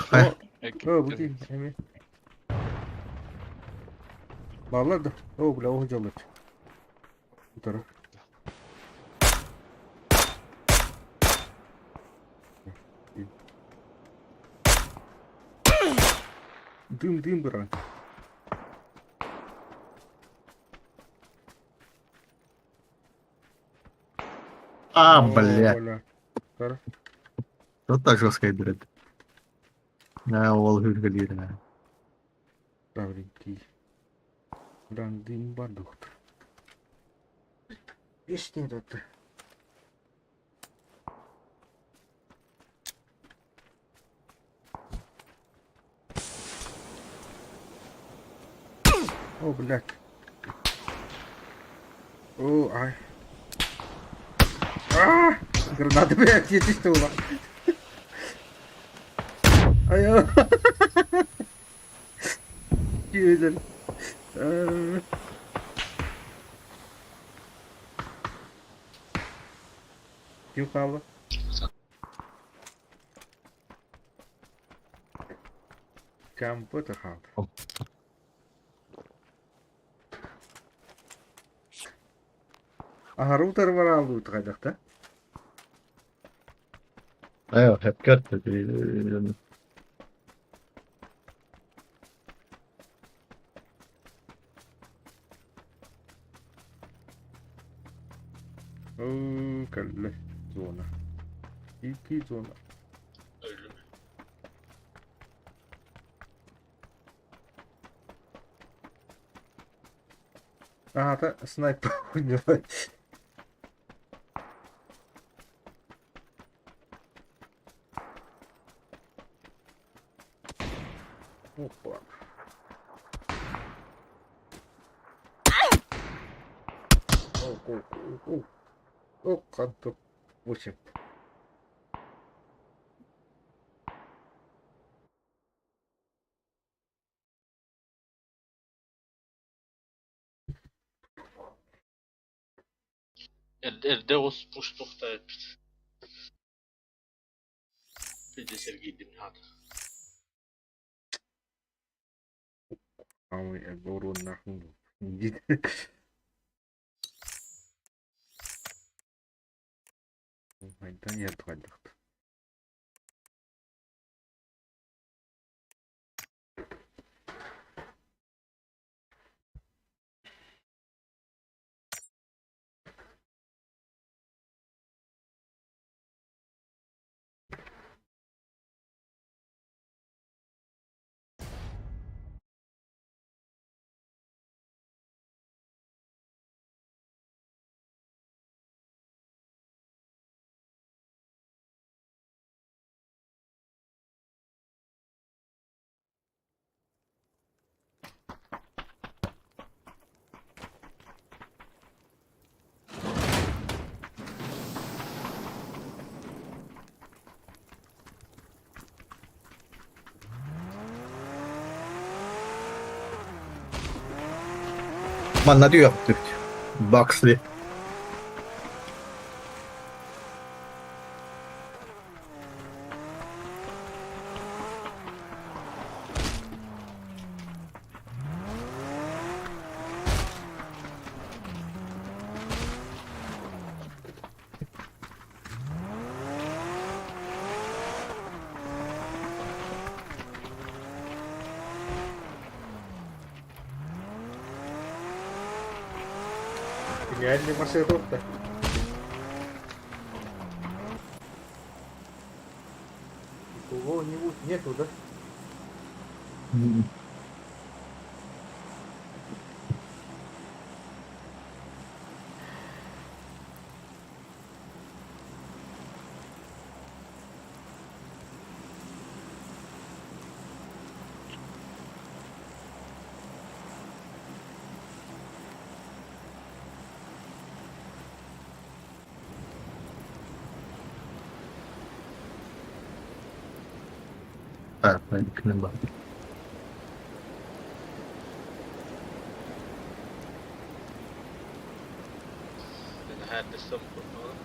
O bu değil. Emin. Bağlar da. O bile o hocalar. Bu taraf. Дым брат. А, О, бля. Кара. Вот так жестко играет. Да, ол hürgeliyor. Правенький. Дан дым бардухт. Есть не это. О, блядь. О, ай. Граната, блядь, yetişti ulan. Ay. Güzel. Aa. Kim kaldı? Компьютер kaldı. Aha router var aldı utkaydıkta. ايوه فكرت Oo, kelle zona. İki zona. Öldü mü? Aha da sniper oynuyor. Hoppa. Oh, kanka. Vurayım. Erde uspuştuk da hep. Bir de Sergey'dim hadi. Ama doğru nahnu. Haydan yatıydık. Man diyor yaptık. Boxley. Реально маршрутка. Кого-нибудь нету, да? Ha, ben ikinin bak. Ben her destem kurtuldu.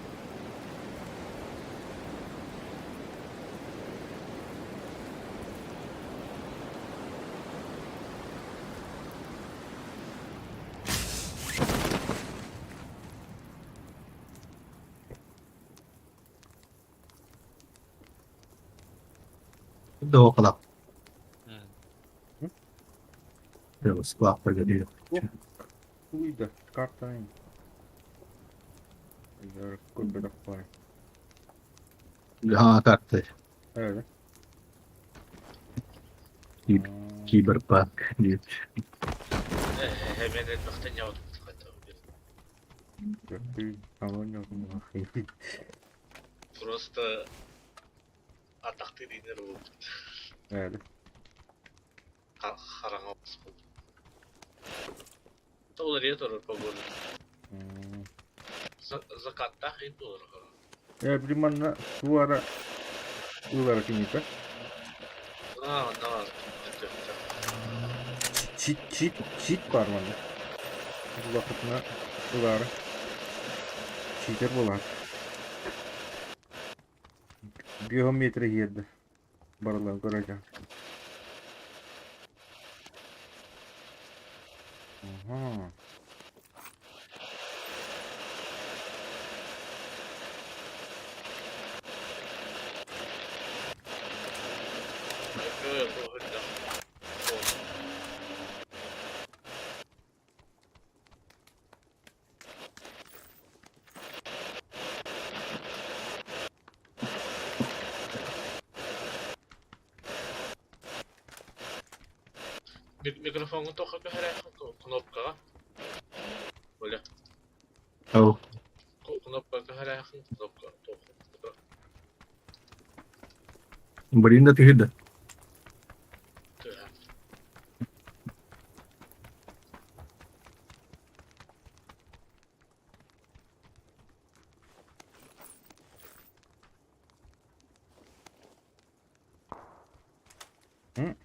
Bir de o kadar. Hı. Biraz kulakta geliyor. Uyda. Çıkartayım. Güzel. Kulübede var. Ha kartı. Evet. Cyberpunk diyor. Hemen etmekten yavrum. Kötü. Tamam yok mu? Просто ataklı dinler oldu. Evet. Karanlık oldu. Толария тоже погода. Hmm. Закатта хит olur. Примерно суара ылара киника. Да. Чит бар мында. Бул вакытына ылары. Читер болар. Биометрия еді. Барлар көрəcəm. Aha. Yok bu hırda. Mikrofonu toxup her knopkaga. Böyle أو knopkaga her knopka toxup. بريندا تهدى Hı?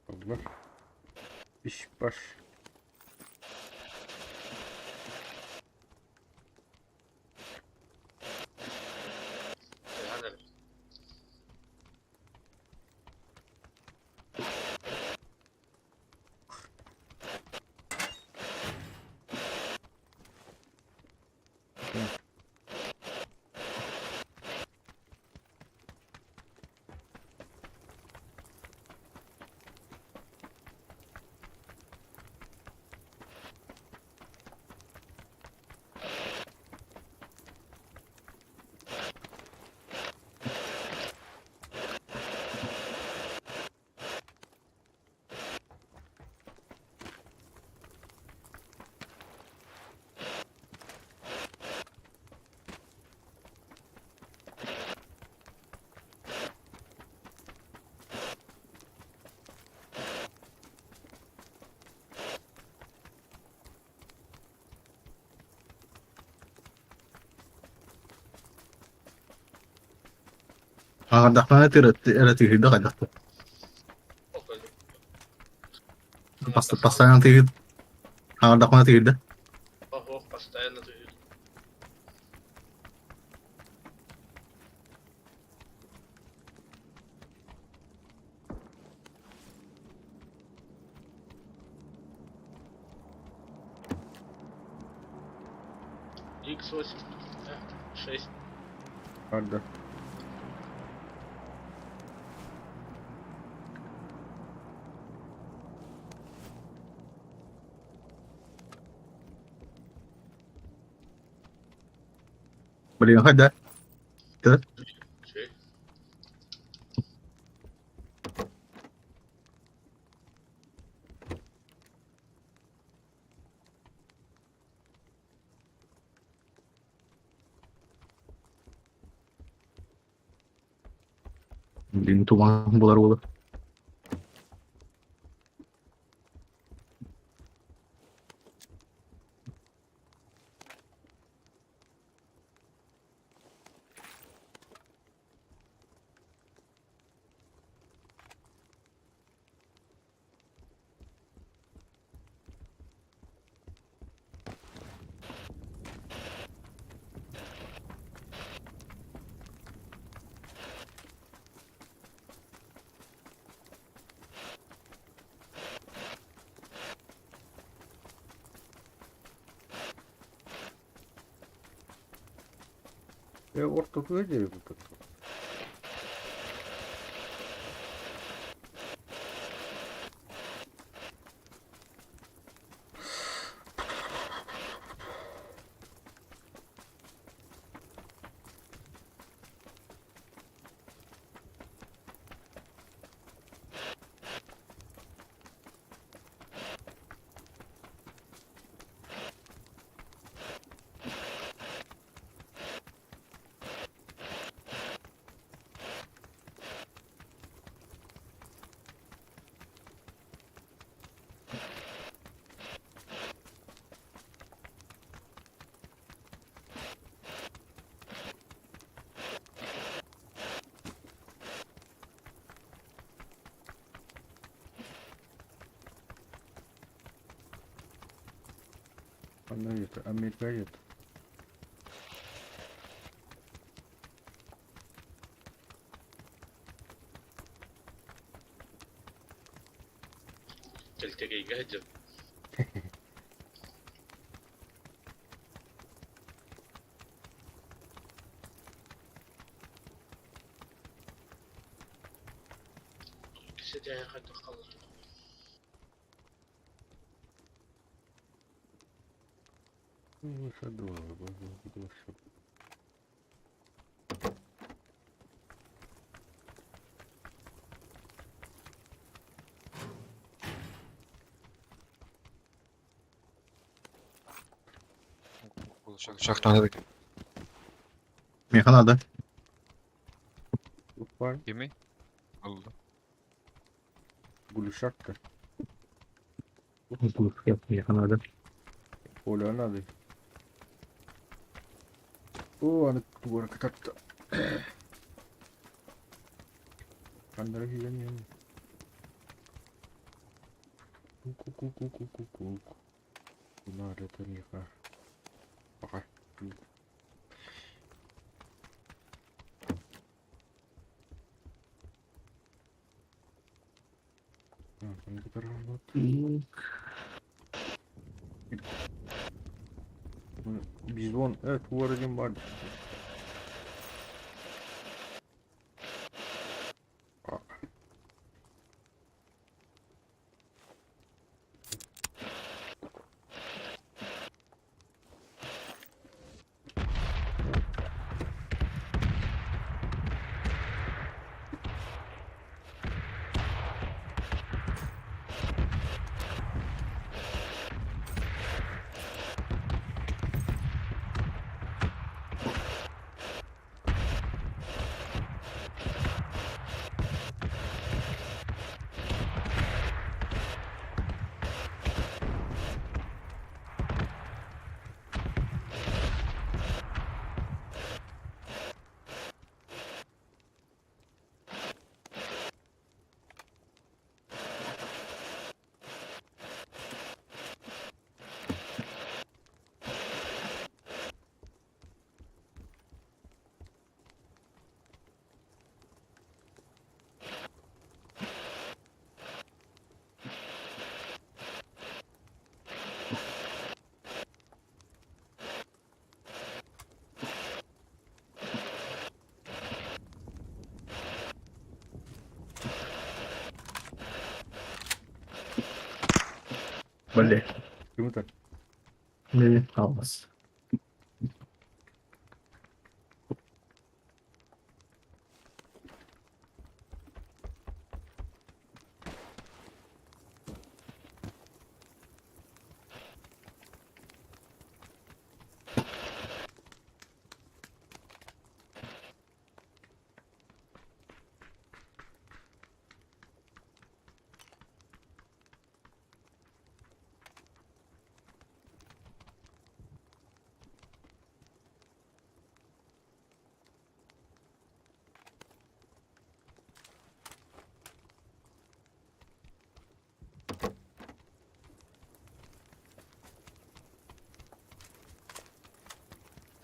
Allah. İş baş. Hadi. دخلنا تهدى قد دخل بس أنا تهدى دخلنا تهدى Oh, постоянно ты. X8, 6. Hadi. برينا هدى كده Şey. برينا توما بولار ولا Ortada öyle bu. Amerika'ya yeter. Amerika'ya yeter. تلتقي قهجم. كسيت يا أخي تخلص. Вышла дорого, вышла. Uçak tanıdık. Meyhanada. Упай, Kimi? Allah. гулюшак-то. Yap meyhanada. Оля, надо. О, она дура как-то. Андрея я не. Ку-ку-ку-ку-ку-ку-ку. Надо это не ха. Пока. Компьютер работает. Bizon, evet bu aracın var. Böyle. Yumurta. Ne almaz.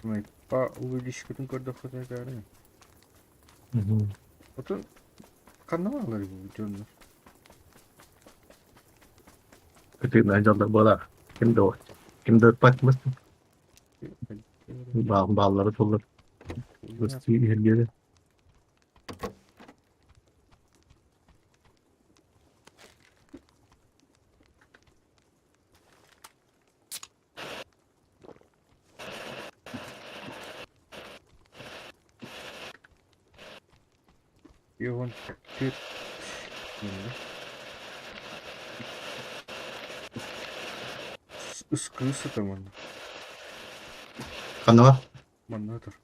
Мы по увеличить kadar fazla yani. Otur kanalları bu canlar. Cái này cho đỡ bơ là kim đồ. Kim đợt bách mất. Bağları tolur. Rıstı her yere. Yoğun bir ıskısı tamam. Kanava. Manatır.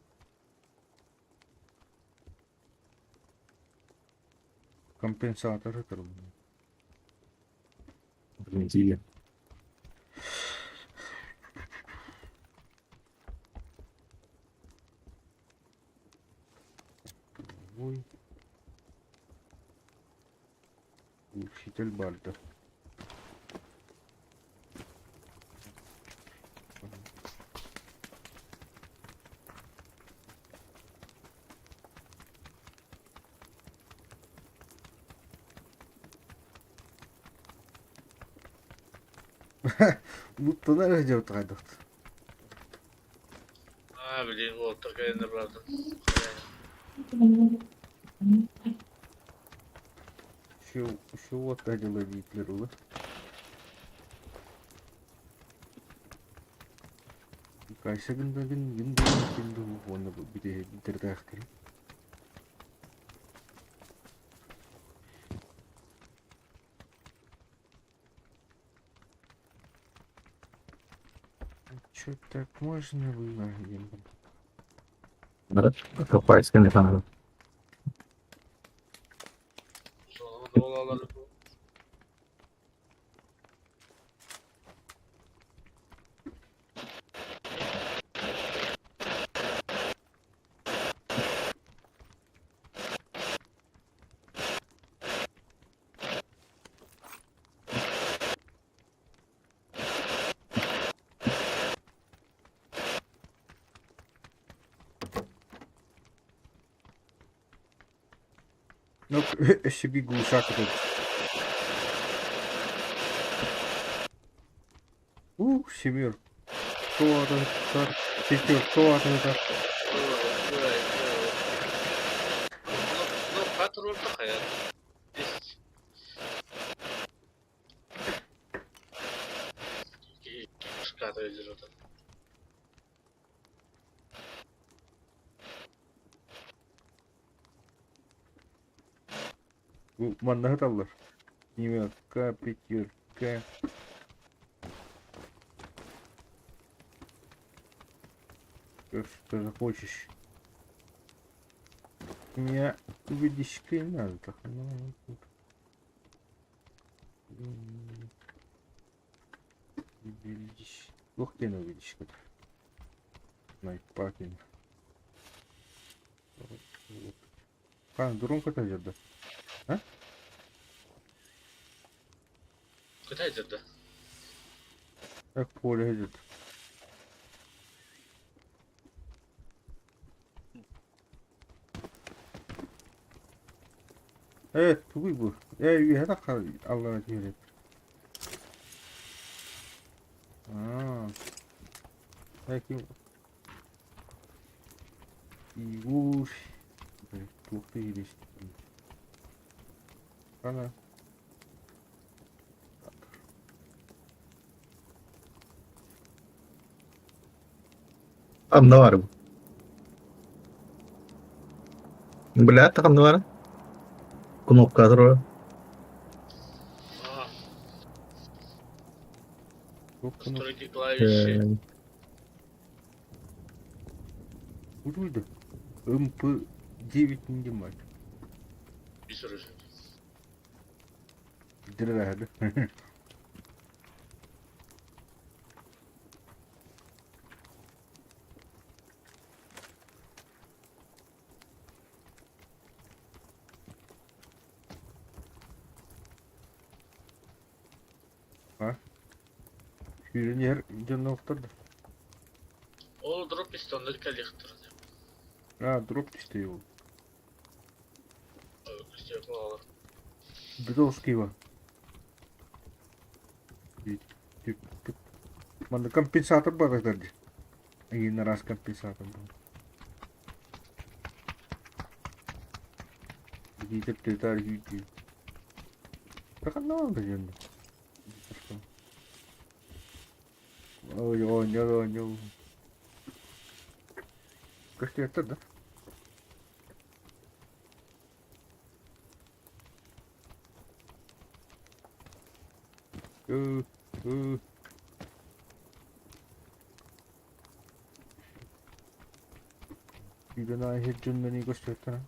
Компенсаторы трудно. Бензин. Ой. Учитель Бальда. Mutlular önce oturduk. Ha bileyim o takayını bıraktım. Şu otacılar büyükler olur. Kaysa gün onu bir de bitirdi aktarım. Чё так можно было? Копайся, не знаю. Sonra da olanları bu. Ну, ще бігу шаг тут. Семер. Кто там? Пятер, кто там? Ну, patron da hayat. Çıkardı öldür o da. Bu mandahat alır. Семерка, пятерка. Что захочешь? Меня увидишь-ка и надо. Так, ну, тут. Увидишь. Ух ты, ну увидишь как. Снайпакин. Вот. Дронка-то идет, да? А? Kıtay dedi. Как поле идет. Evet, bu. Ya da Allah'a emanet. Aa. Belki Igor. Çok da iyileşti. Ana. Там да var bu. Бля, там да var. Кнопка трое. Aa, Çok da настройки клавиши. Burada. MP9 Ninja Bir sürü şey. Direkt. Ha? Birinci yer canına oktadı. O drop pistonları коллектор. Дроп işte o. İşte bu. Бедовский его. Mana компенсатор бар тогда. Один раз компенсатор был. Какие-то детали. Как она блин? Ой. Как это, да? Э. Bir daha hepsinden iyi gösterdi.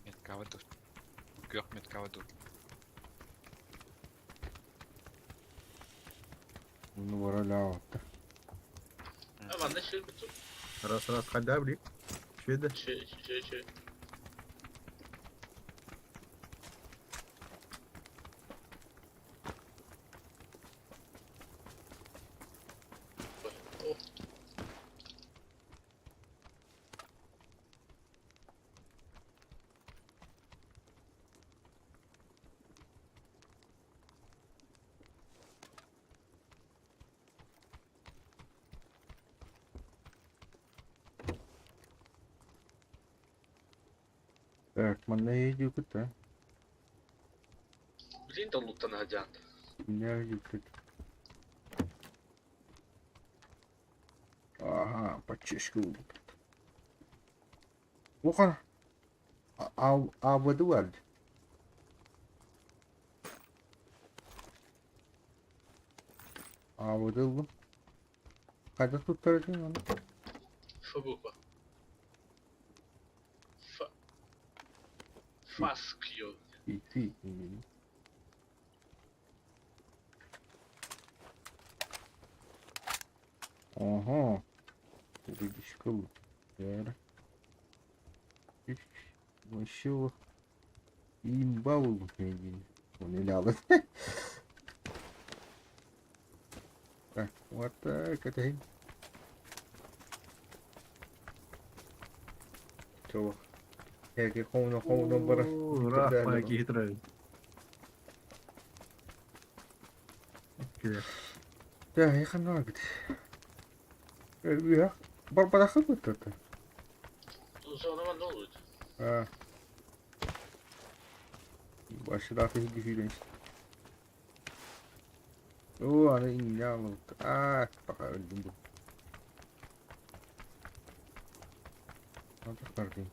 Метка в эту. Кёрк метка в эту. Bunu var hala attı. Ama ne şey bütün Раз, хода, блин. Что это? şey. Oh, man ne yiyecek da? Bilin de loot'tan hacı. Ne yiyecek? Aha, почешку. Oha. Avladı vardı. Avladı oğlum. Kaçta tutturacaksın onu? Фабука. Фаскью. İyi. Aha. Burada çıkalım. Yani. Hiç maşallah. İmba buldum ilgili. Onu ele alın. Bak, what the heck? Coba. Kayak kau bara. Ура, пайки хитрые. Окей. Ya, ya kan lagi. Ya, berapa dakika betul tuh? O zaman ne olurdu? Ha. Başladı gidiyor işte. Oh, ada ini ya lo. Pakai öldüm bu. Nasıl kardeşim?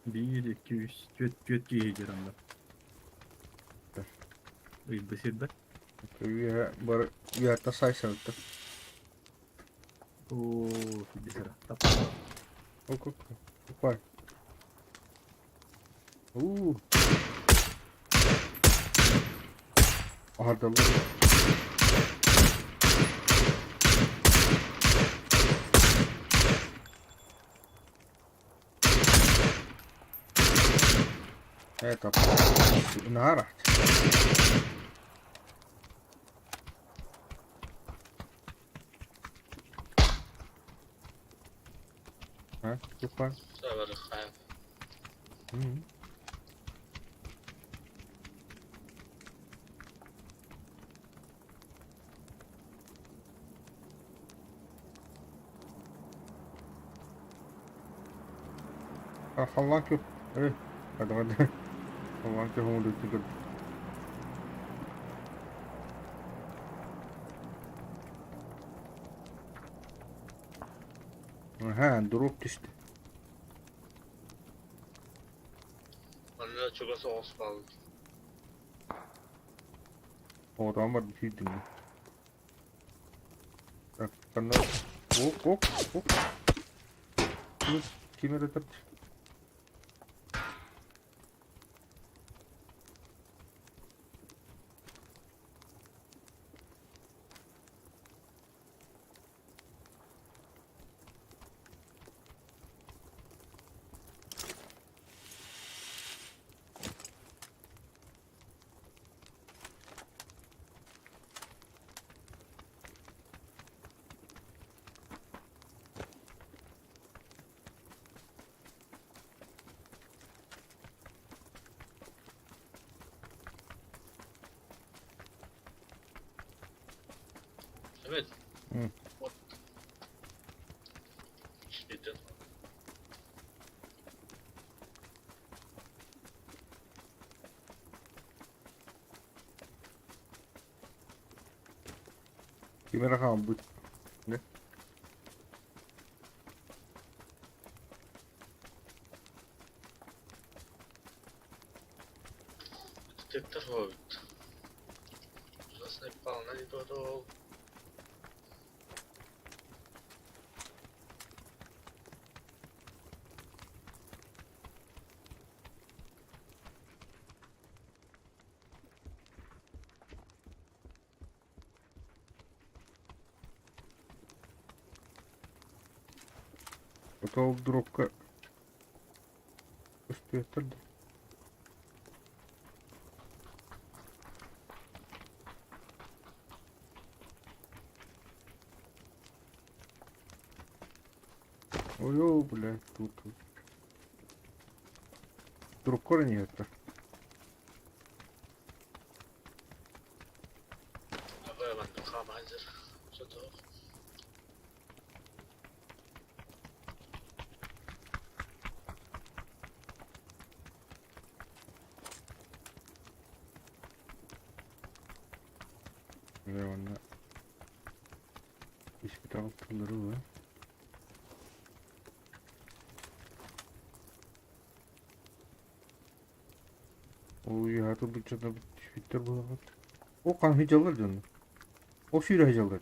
Bir, iki, üç, göt giyeceğim ben. Uydu sirde. Ya, baru di atas saya tuh. Oo, bir sıra. Kok. Apa? Ada lo. Tapi narah. Ha, depan. Sever khayf. Allah yok. Ada. Allah ke hong udah cukup. Aha, drop düştü. Bana çok soğuk kaldı. Adam var bir şey dinle. Bak, karena hop. Terus gimana tadi? Evet. Hı. İşte. Gimana kamu? Ne? Детектор ходит. Засыпал на дорогу. Atau drop ke üstü tadi. Ой, блядь, тут. Drop корни это. Abi ben de kam hazır. Çato. Ve onda hiçbir altınları var. O ya da bu çada bitter bu bak. O kan hicalar canım. O şuyla hicalar.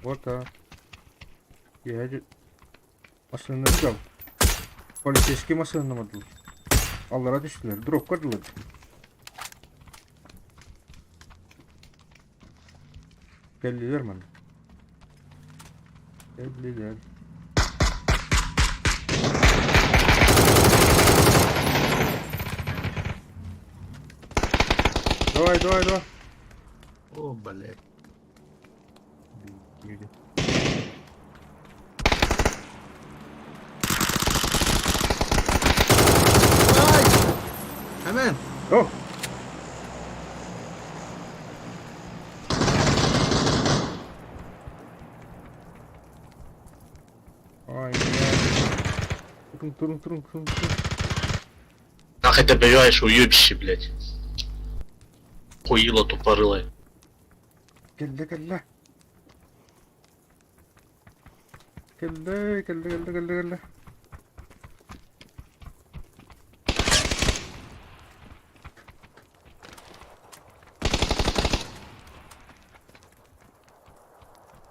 Orta. Ya aslında hical. Polis eski masa anlamadılar. Allah'a düştüler. Drop koydular. Geldiler bana. Geldiler. Давай, давай, давай. О, блядь. Yürü. Ay! Hemen. Oh. Ай, Турун. Нахуй ты добиваешь, уебище, блядь. Хуило тупорылое. Geldi. Geldi.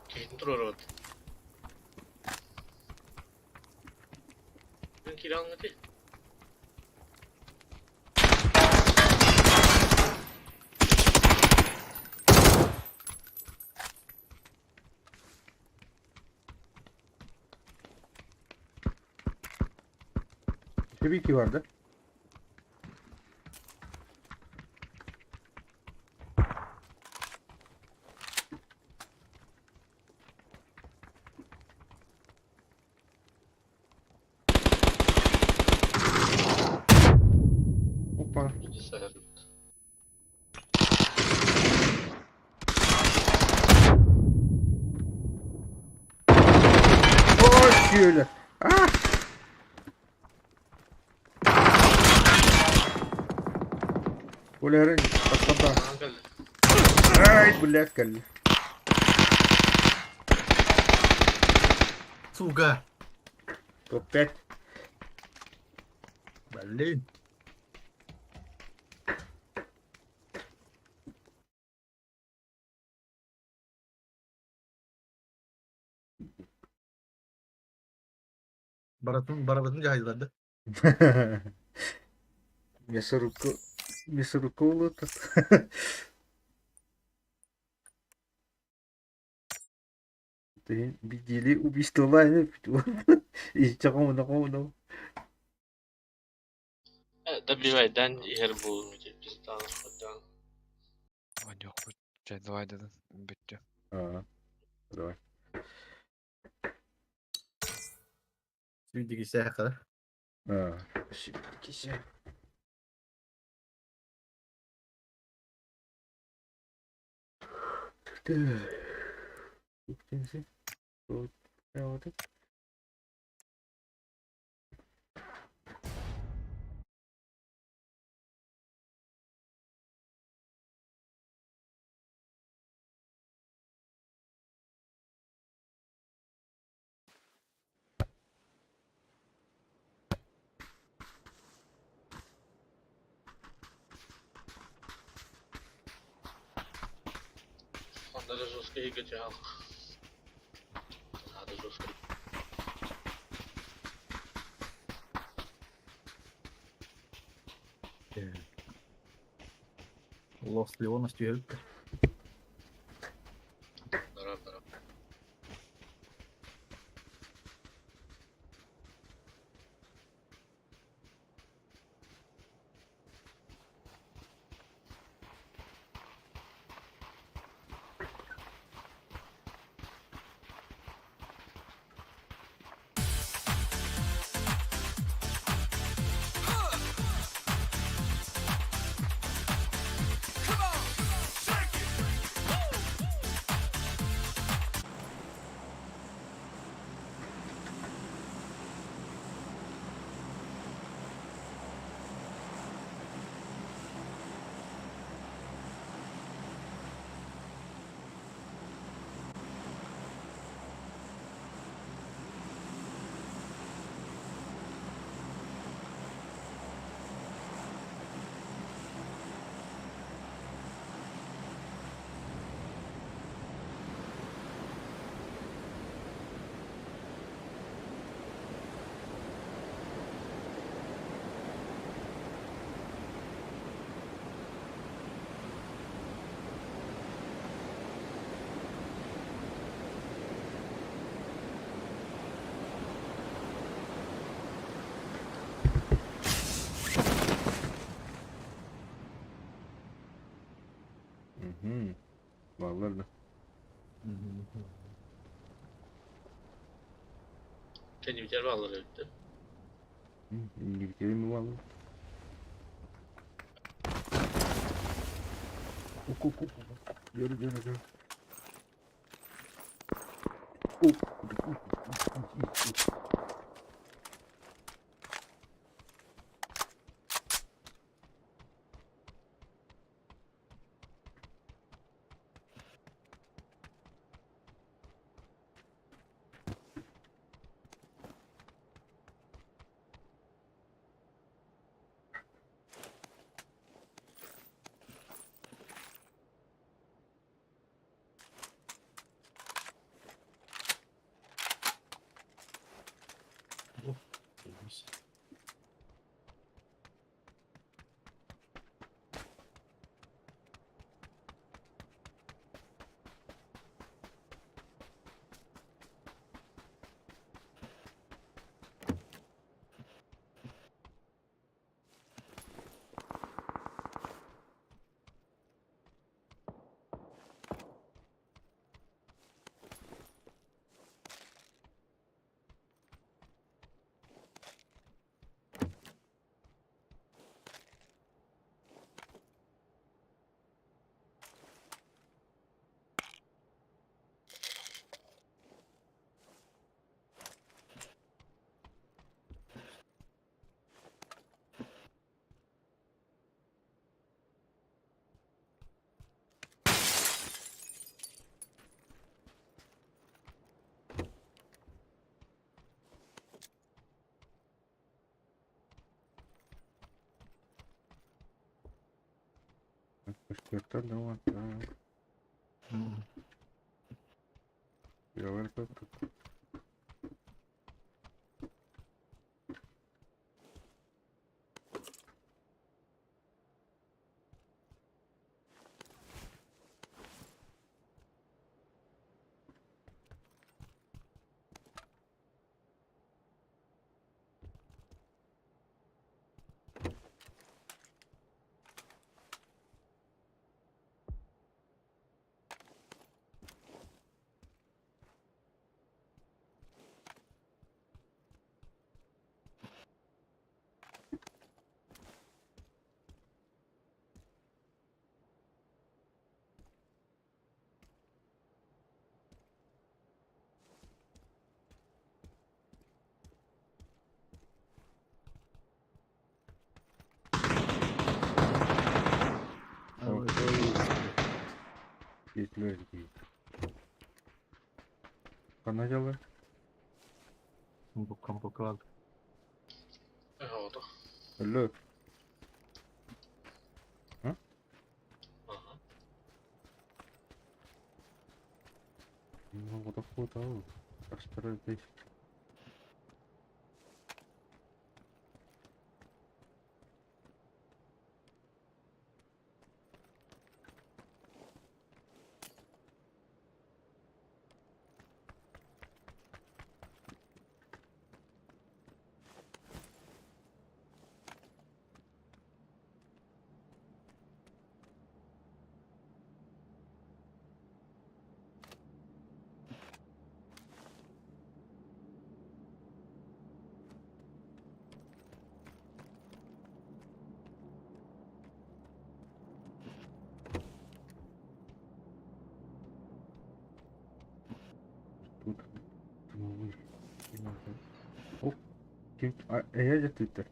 Keyin dur orada. Ben kiranladı. Tabii ki vardı. Hoppa. Bilgisayar. Oh şöyle. Ah. Ulan patladı. Kanka. Ay blek geldi. Сука. Topet. Блин. Baratın cahillerdi. Мясорубка улыта. Ты видели убийство Лайна? И чего на Добивай, yer bulmayacak. Biz danışmadan. Hadi yok bu cedvay dedin. Bitti. Ага, давай. Şimdiki şeye kadar. А, щипки все. Вот это. Onları Zoska'yı götür al. Hadi Zoska. Lost Leon istiyor. Beraber. Vallahi da. Kendi biter bağlar öldü. İngilizce mi vallahi? Ok ok ok. Yürü yürü yürü. Ok. Aspetta, no, aspetta. Io aver fatto. Gitmez ki. Kanacalı. Bu kampo kaldı. Oldu. Öyle. Aha. Ну, вот такой вот. Расстроить здесь. Тут. Ну, Оп. Kim? Я Twitter.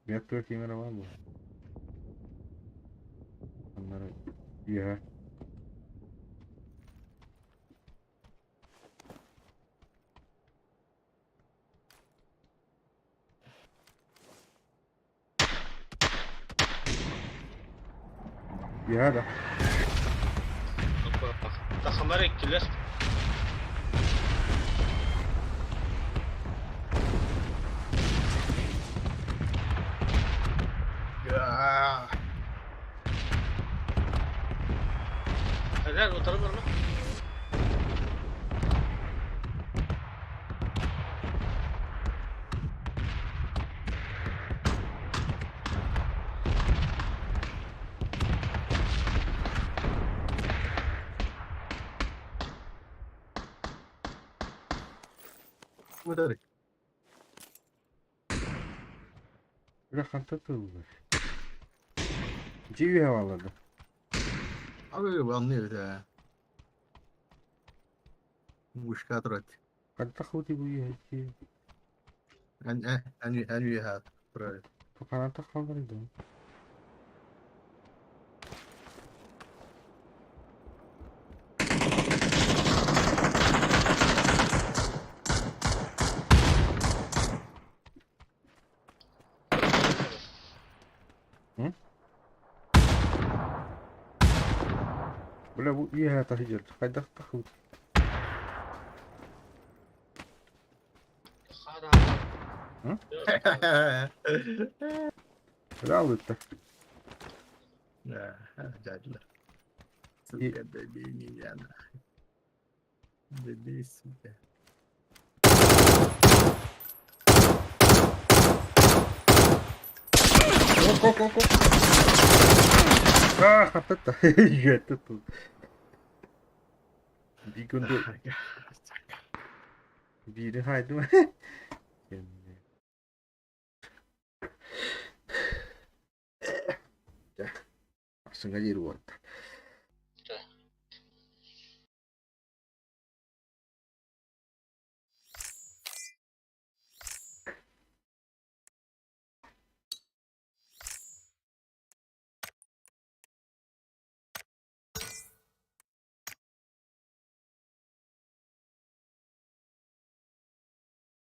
Reaktör kimere var mı? Onlara Ya. Ya da. Bak. Takımlar ektiler. Ya. Helal o taraf var mı? Mudarı. Bırak hanta tığılır. Civi havaladı. Abi bu anlıyor ya. Muşka turat. Kan takuti bu ya. En iyi hat. Buraya. Kanan takalıydı. Böyle bu iyi hayata hicret. Kaydak takuti. Hadi Hı? abi. Böyle aldı. Ya, jadilah. İyi. Sudah bebeğini yana. Bebeği sudah. Kok. Ah, kapıtta. Yetti tu. Bir günde biri haydi mı? Kendine. Ya. Langsung aja ruwet.